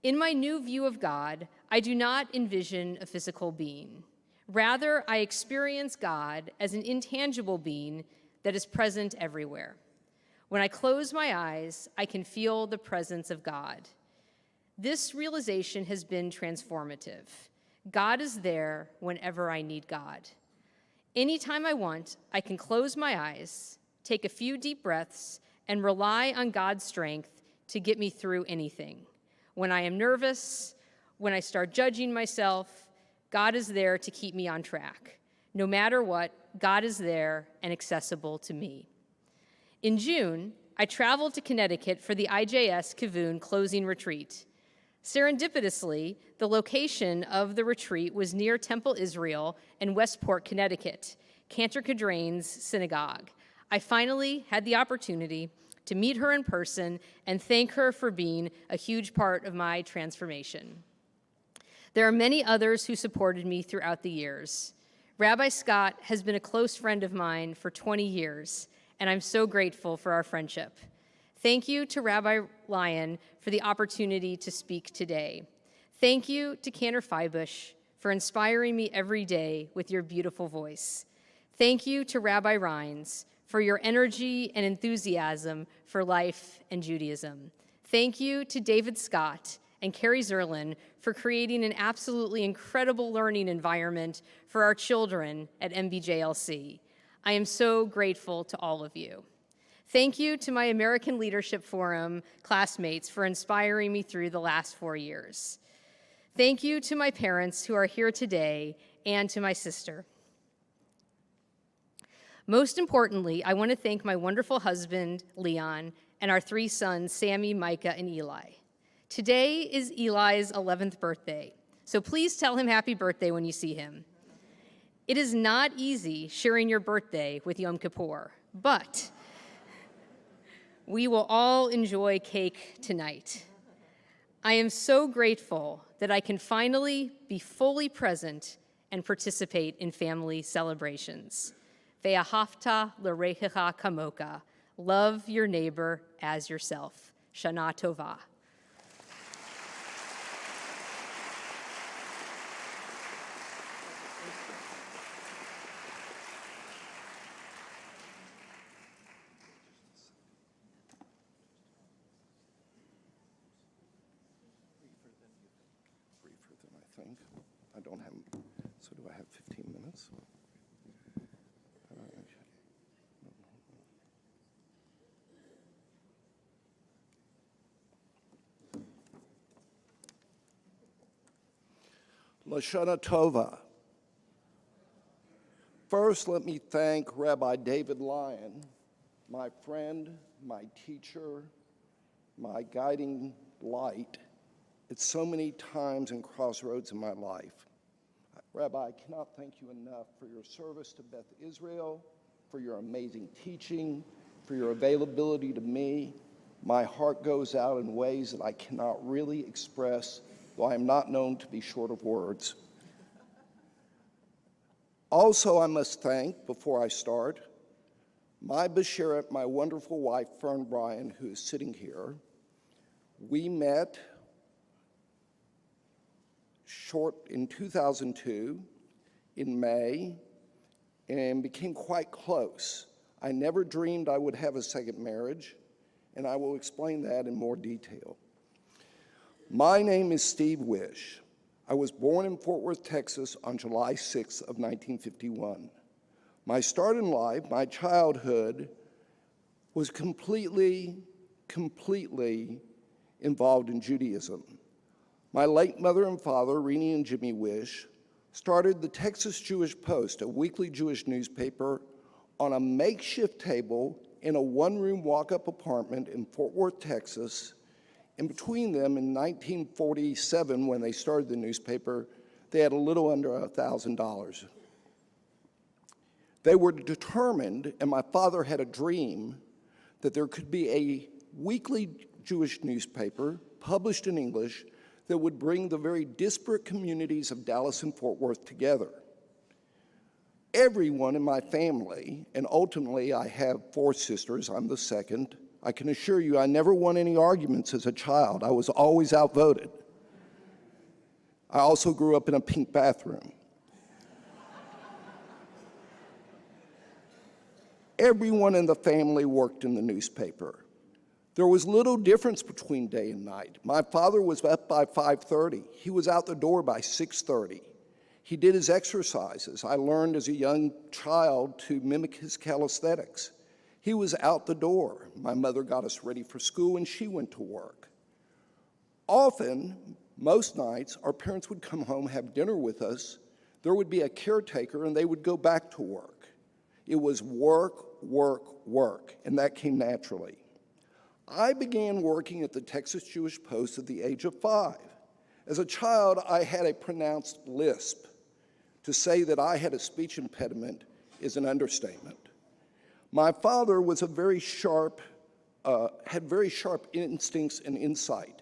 In my new view of God, I do not envision a physical being. Rather, I experience God as an intangible being that is present everywhere. When I close my eyes, I can feel the presence of God. This realization has been transformative. God is there whenever I need God. Anytime I want, I can close my eyes, take a few deep breaths, and rely on God's strength to get me through anything. When I am nervous, when I start judging myself, God is there to keep me on track. No matter what, God is there and accessible to me. In June, I traveled to Connecticut for the IJS Kivun closing retreat. Serendipitously, the location of the retreat was near Temple Israel in Westport, Connecticut, Cantor Cadrain's synagogue. I finally had the opportunity to meet her in person and thank her for being a huge part of my transformation. There are many others who supported me throughout the years. Rabbi Scott has been a close friend of mine for 20 years, and I'm so grateful for our friendship. Thank you to Rabbi Lyon for the opportunity to speak today. Thank you to Cantor Feibush for inspiring me every day with your beautiful voice. Thank you to Rabbi Rines for your energy and enthusiasm for life and Judaism. Thank you to David Scott and Carrie Zerlin for creating an absolutely incredible learning environment for our children at MBJLC. I am so grateful to all of you. Thank you to my American Leadership Forum classmates for inspiring me through the last 4 years. Thank you to my parents who are here today and to my sister. Most importantly, I want to thank my wonderful husband, Leon, and our 3 sons, Sammy, Micah, and Eli. Today is Eli's 11th birthday, so please tell him happy birthday when you see him. It is not easy sharing your birthday with Yom Kippur, but we will all enjoy cake tonight. I am so grateful that I can finally be fully present and participate in family celebrations. Ve'ahavta l'rechecha kamoka. Love your neighbor as yourself. Shana Tova. Briefer than I think. I don't have, so do I have 15 minutes? Lashana Tova. First, let me thank Rabbi David Lyon, my friend, my teacher, my guiding light at so many times and crossroads in my life. Rabbi, I cannot thank you enough for your service to Beth Israel, for your amazing teaching, for your availability to me. My heart goes out in ways that I cannot really express, though I am not known to be short of words. Also, I must thank, before I start, my Basheret, my wonderful wife, Fern Bryan, who is sitting here. We met in 2002, in May, and became quite close. I never dreamed I would have a second marriage, and I will explain that in more detail. My name is Steve Wish. I was born in Fort Worth, Texas on July 6th of 1951. My start in life, my childhood, was completely involved in Judaism. My late mother and father, Renee and Jimmy Wish, started the Texas Jewish Post, a weekly Jewish newspaper, on a makeshift table in a one-room walk-up apartment in Fort Worth, Texas. And between them, in 1947, when they started the newspaper, they had a little under $1,000. They were determined, and my father had a dream, that there could be a weekly Jewish newspaper published in English that would bring the very disparate communities of Dallas and Fort Worth together. Everyone in my family, and ultimately I have 4 sisters, I'm the second. I can assure you I never won any arguments as a child. I was always outvoted. I also grew up in a pink bathroom. Everyone in the family worked in the newspaper. There was little difference between day and night. My father was up by 5:30. He was out the door by 6:30. He did his exercises. I learned as a young child to mimic his calisthenics. He was out the door. My mother got us ready for school, and she went to work. Often, most nights, our parents would come home, have dinner with us. There would be a caretaker, and they would go back to work. It was work, work, work, and that came naturally. I began working at the Texas Jewish Post at the age of 5. As a child, I had a pronounced lisp. To say that I had a speech impediment is an understatement. My father was had very sharp instincts and insight.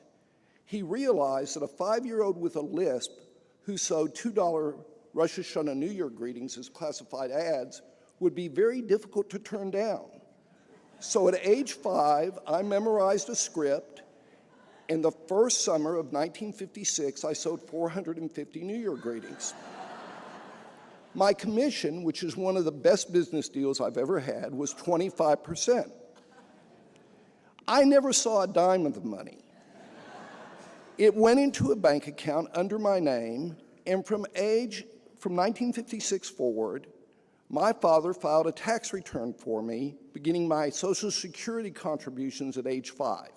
He realized that a 5-year-old with a lisp who sewed $2 Rosh Hashanah New Year greetings as classified ads would be very difficult to turn down. So at age 5, I memorized a script. In the first summer of 1956, I sewed 450 New Year greetings. My commission, which is one of the best business deals I've ever had, was 25%. I never saw a dime of the money. It went into a bank account under my name, and from 1956 forward, my father filed a tax return for me, beginning my Social Security contributions at age 5.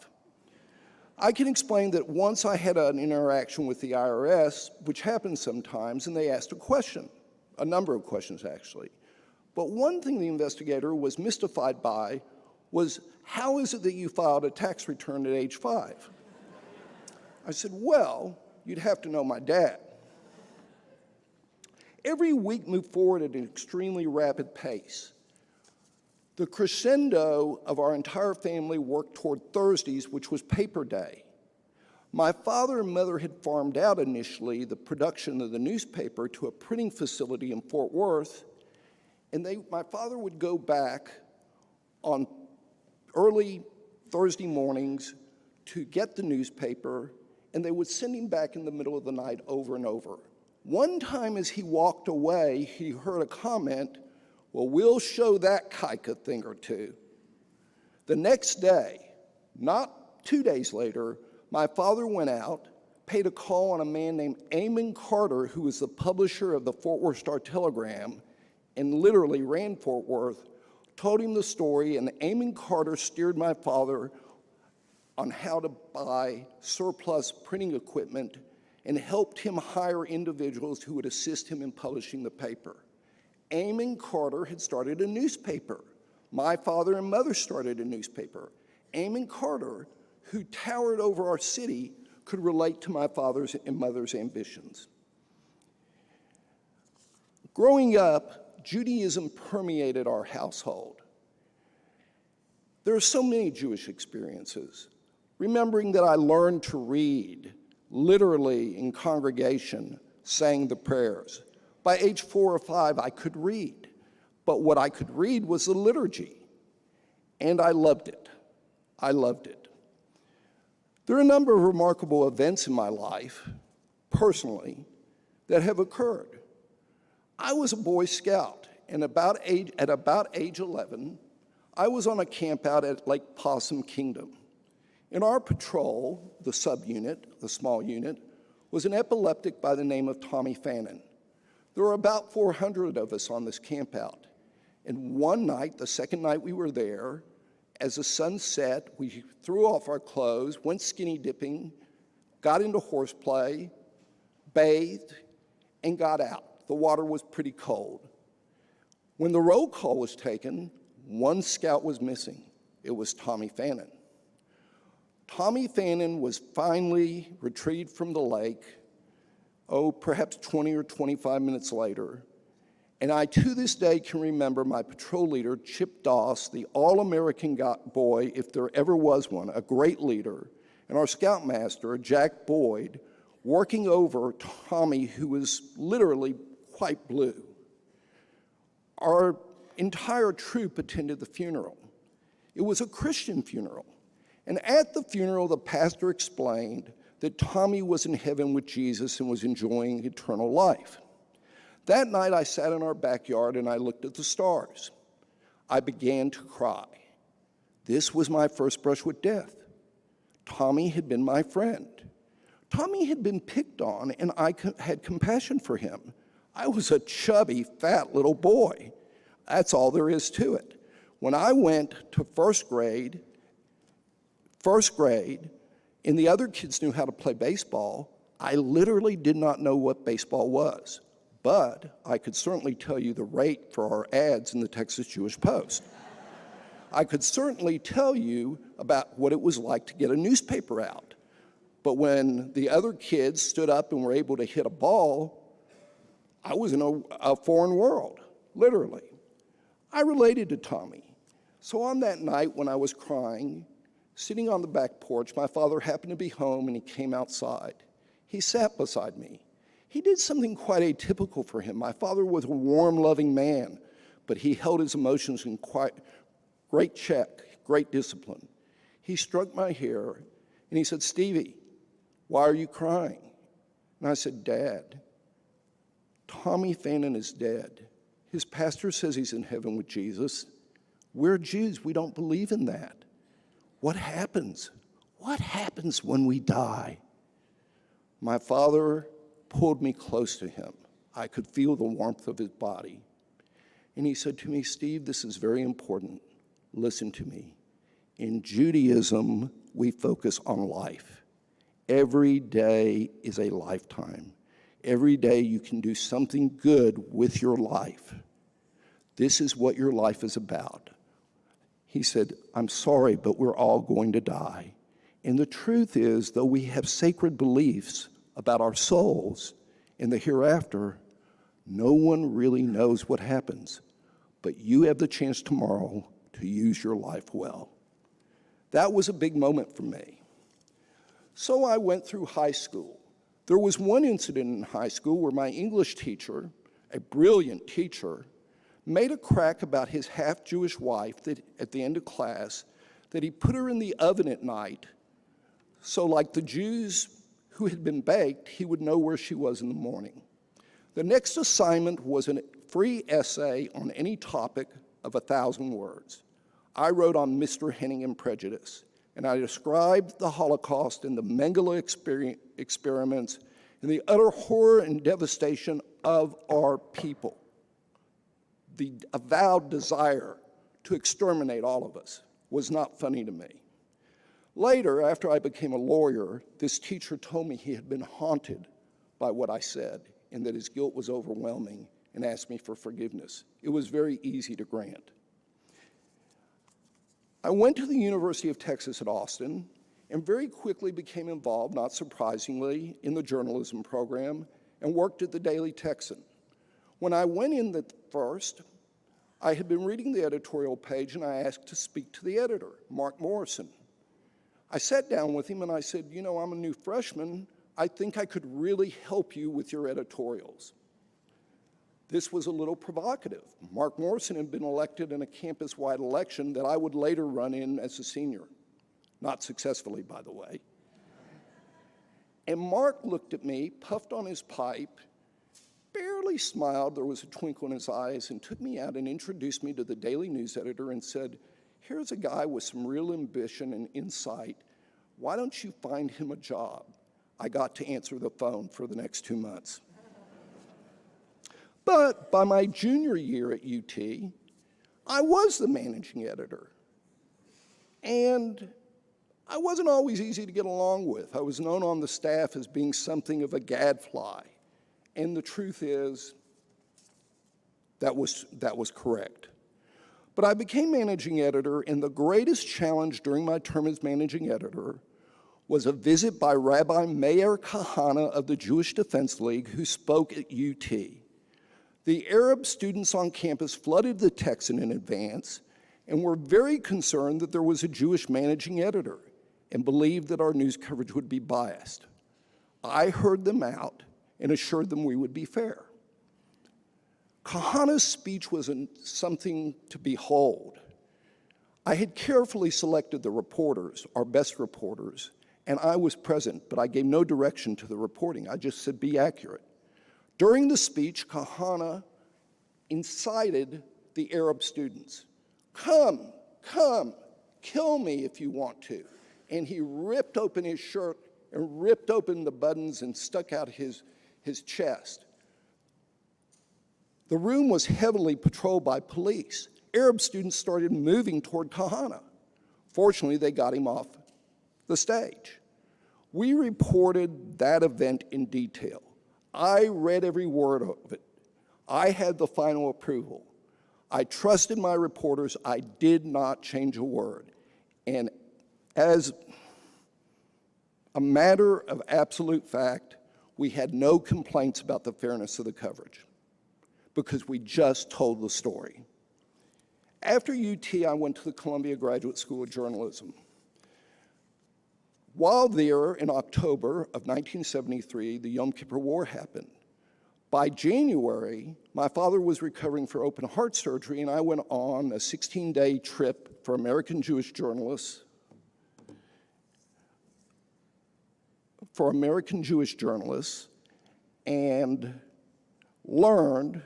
I can explain that once I had an interaction with the IRS, which happens sometimes, and they asked a question, a number of questions actually. But one thing the investigator was mystified by was, how is it that you filed a tax return at age 5? I said, well, you'd have to know my dad. Every week moved forward at an extremely rapid pace. The crescendo of our entire family worked toward Thursdays, which was paper day. My father and mother had farmed out initially the production of the newspaper to a printing facility in Fort Worth, and my father would go back on early Thursday mornings to get the newspaper, and they would send him back in the middle of the night over and over. One time as he walked away, he heard a comment, well, we'll show that kike a thing or two. The next day, not 2 days later, my father went out, paid a call on a man named Amon Carter, who was the publisher of the Fort Worth Star-Telegram, and literally ran Fort Worth, told him the story, and Amon Carter steered my father on how to buy surplus printing equipment and helped him hire individuals who would assist him in publishing the paper. Amon Carter had started a newspaper. My father and mother started a newspaper. Amon Carter, who towered over our city, could relate to my father's and mother's ambitions. Growing up, Judaism permeated our household. There are so many Jewish experiences. Remembering that I learned to read, literally in congregation, sang the prayers. By age 4 or 5, I could read, but what I could read was the liturgy, and I loved it. I loved it. There are a number of remarkable events in my life, personally, that have occurred. I was a Boy Scout, and at about age 11, I was on a camp out at Lake Possum Kingdom. In our patrol, the subunit, the small unit, was an epileptic by the name of Tommy Fannin. There were about 400 of us on this campout. And one night, the second night we were there, as the sun set, we threw off our clothes, went skinny dipping, got into horseplay, bathed, and got out. The water was pretty cold. When the roll call was taken, one scout was missing. It was Tommy Fannin. Tommy Fannin was finally retrieved from the lake, perhaps 20 or 25 minutes later. And I, to this day, can remember my patrol leader, Chip Doss, the all-American boy, if there ever was one, a great leader, and our scoutmaster, Jack Boyd, working over Tommy, who was literally quite blue. Our entire troop attended the funeral. It was a Christian funeral. And at the funeral, the pastor explained that Tommy was in heaven with Jesus and was enjoying eternal life. That night, I sat in our backyard and I looked at the stars. I began to cry. This was my first brush with death. Tommy had been my friend. Tommy had been picked on, and I had compassion for him. I was a chubby, fat little boy. That's all there is to it. When I went to first grade, and the other kids knew how to play baseball, I literally did not know what baseball was. But I could certainly tell you the rate for our ads in the Texas Jewish Post. I could certainly tell you about what it was like to get a newspaper out. But when the other kids stood up and were able to hit a ball, I was in a foreign world, literally. I related to Tommy. So on that night when I was crying, sitting on the back porch, my father happened to be home and he came outside. He sat beside me. He did something quite atypical for him. My father was a warm, loving man, but he held his emotions in quite great check, great discipline. He stroked my hair and he said, "Stevie, why are you crying?" And I said, "Dad, Tommy Fannin is dead. His pastor says he's in heaven with Jesus. We're Jews. We don't believe in that. What happens? What happens when we die?" My father pulled me close to him. I could feel the warmth of his body. And he said to me, "Steve, this is very important. Listen to me. In Judaism, we focus on life. Every day is a lifetime. Every day you can do something good with your life. This is what your life is about. He said, I'm sorry, but we're all going to die. And the truth is, though we have sacred beliefs about our souls and the hereafter, no one really knows what happens. But you have the chance tomorrow to use your life well. That was a big moment for me. So I went through high school. There was one incident in high school where my English teacher, a brilliant teacher, made a crack about his half-Jewish wife that at the end of class, that he put her in the oven at night, so like the Jews who had been baked, he would know where she was in the morning. The next assignment was a free essay on any topic of 1,000 words. I wrote on Mr. Henning and prejudice, and I described the Holocaust and the Mengele experiments and the utter horror and devastation of our people. The avowed desire to exterminate all of us was not funny to me. Later, after I became a lawyer, this teacher told me he had been haunted by what I said and that his guilt was overwhelming and asked me for forgiveness. It was very easy to grant. I went to the University of Texas at Austin and very quickly became involved, not surprisingly, in the journalism program and worked at the Daily Texan. When I went in at first, I had been reading the editorial page and I asked to speak to the editor, Mark Morrison. I sat down with him and I said, you know, I'm a new freshman. I think I could really help you with your editorials. This was a little provocative. Mark Morrison had been elected in a campus-wide election that I would later run in as a senior. Not successfully, by the way. And Mark looked at me, puffed on his pipe, barely smiled, there was a twinkle in his eyes, and took me out and introduced me to the Daily News editor and said, here's a guy with some real ambition and insight. Why don't you find him a job? I got to answer the phone for the next 2 months. But by my junior year at UT, I was the managing editor. And I wasn't always easy to get along with. I was known on the staff as being something of a gadfly. And the truth is, that was correct. But I became managing editor, and the greatest challenge during my term as managing editor was a visit by Rabbi Meir Kahana of the Jewish Defense League, who spoke at UT. The Arab students on campus flooded the Texan in advance and were very concerned that there was a Jewish managing editor and believed that our news coverage would be biased. I heard them out and assured them we would be fair. Kahana's speech was something to behold. I had carefully selected the reporters, our best reporters, and I was present, but I gave no direction to the reporting. I just said, be accurate. During the speech, Kahana incited the Arab students. Come, kill me if you want to. And he ripped open his shirt and ripped open the buttons and stuck out his chest. The room was heavily patrolled by police. Arab students started moving toward Kahana. Fortunately, they got him off the stage. We reported that event in detail. I read every word of it. I had the final approval. I trusted my reporters. I did not change a word. And as a matter of absolute fact, we had no complaints about the fairness of the coverage because we just told the story. After UT, I went to the Columbia Graduate School of Journalism. While there, in October of 1973, the Yom Kippur War happened. By January, my father was recovering for open heart surgery, and I went on a 16-day trip for American Jewish journalists, and learned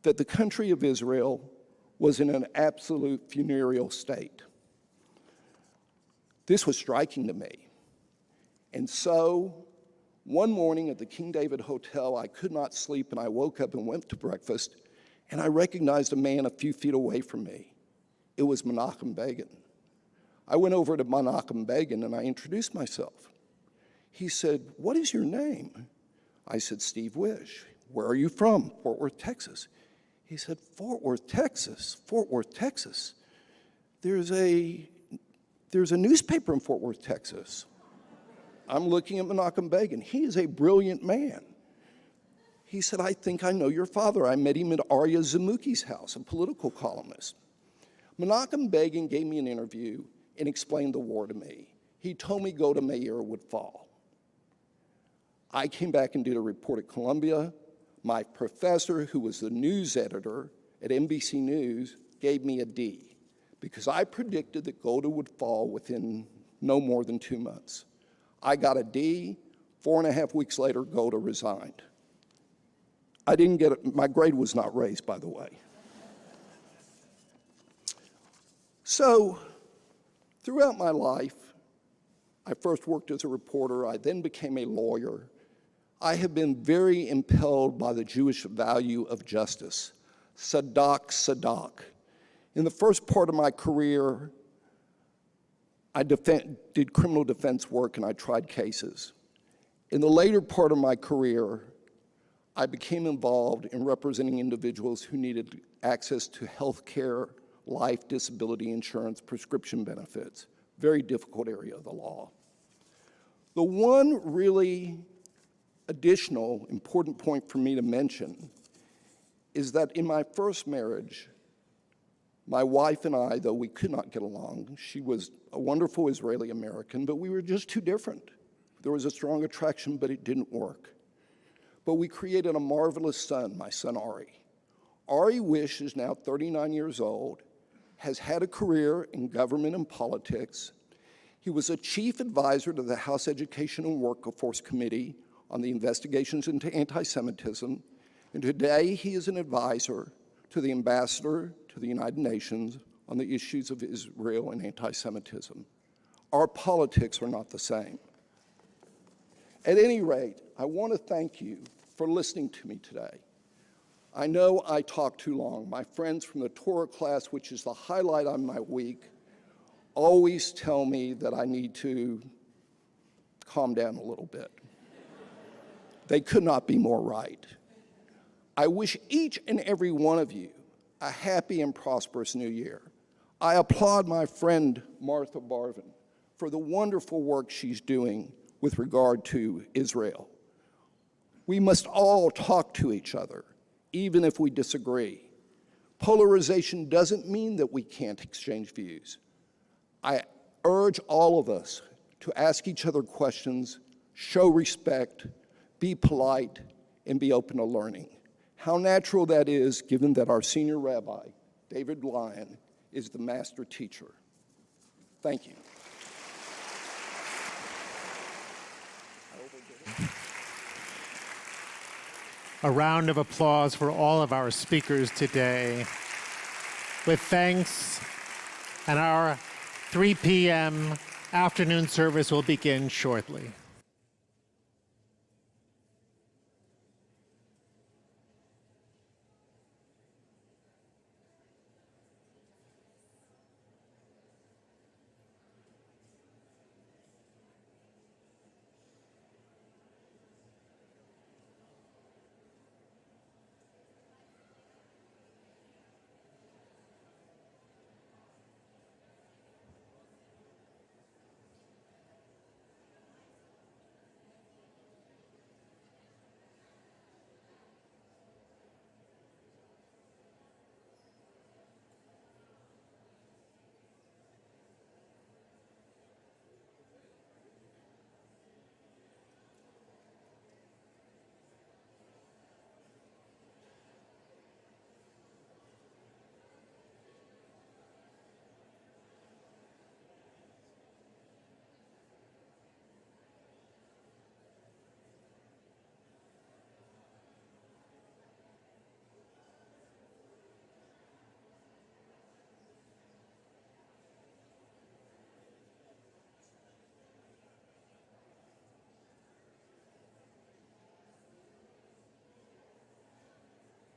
that the country of Israel was in an absolute funereal state. This was striking to me. And so, one morning at the King David Hotel, I could not sleep, and I woke up and went to breakfast, and I recognized a man a few feet away from me. It was Menachem Begin. I went over to Menachem Begin and I introduced myself. He said, "What is your name?" I said, "Steve Wish." "Where are you from?" "Fort Worth, Texas." He said, "Fort Worth, Texas, Fort Worth, Texas. There's a newspaper in Fort Worth, Texas." I'm looking at Menachem Begin. He is a brilliant man. He said, "I think I know your father. I met him at Arya Zamuki's house, a political columnist." Menachem Begin gave me an interview and explained the war to me. He told me go to Meir would fall. I came back and did a report at Columbia. My professor, who was the news editor at NBC News, gave me a D because I predicted that Golda would fall within no more than 2 months. I got a D. 4.5 weeks later, Golda resigned. I didn't get it. My grade was not raised, by the way. So, throughout my life, I first worked as a reporter. I then became a lawyer. I have been very impelled by the Jewish value of justice, sadak, sadak. In the first part of my career, I did criminal defense work and I tried cases. In the later part of my career, I became involved in representing individuals who needed access to health care, life, disability insurance, prescription benefits. Very difficult area of the law. The one really additional important point for me to mention is that in my first marriage, my wife and I, though we could not get along, she was a wonderful Israeli American, but we were just too different. There was a strong attraction, but it didn't work. But we created a marvelous son, my son Ari. Ari Wish is now 39 years old, has had a career in government and politics. He was a chief advisor to the House Education and Workforce Committee on the investigations into anti-Semitism, and today he is an advisor to the ambassador to the United Nations on the issues of Israel and anti-Semitism. Our politics are not the same. At any rate, I want to thank you for listening to me today. I know I talk too long. My friends from the Torah class, which is the highlight on my week, always tell me that I need to calm down a little bit. They could not be more right. I wish each and every one of you a happy and prosperous new year. I applaud my friend Martha Barvin for the wonderful work she's doing with regard to Israel. We must all talk to each other, even if we disagree. Polarization doesn't mean that we can't exchange views. I urge all of us to ask each other questions, show respect, be polite, and be open to learning. How natural that is, given that our senior rabbi, David Lyon, is the master teacher. Thank you. A round of applause for all of our speakers today. With thanks, and our 3 p.m. afternoon service will begin shortly.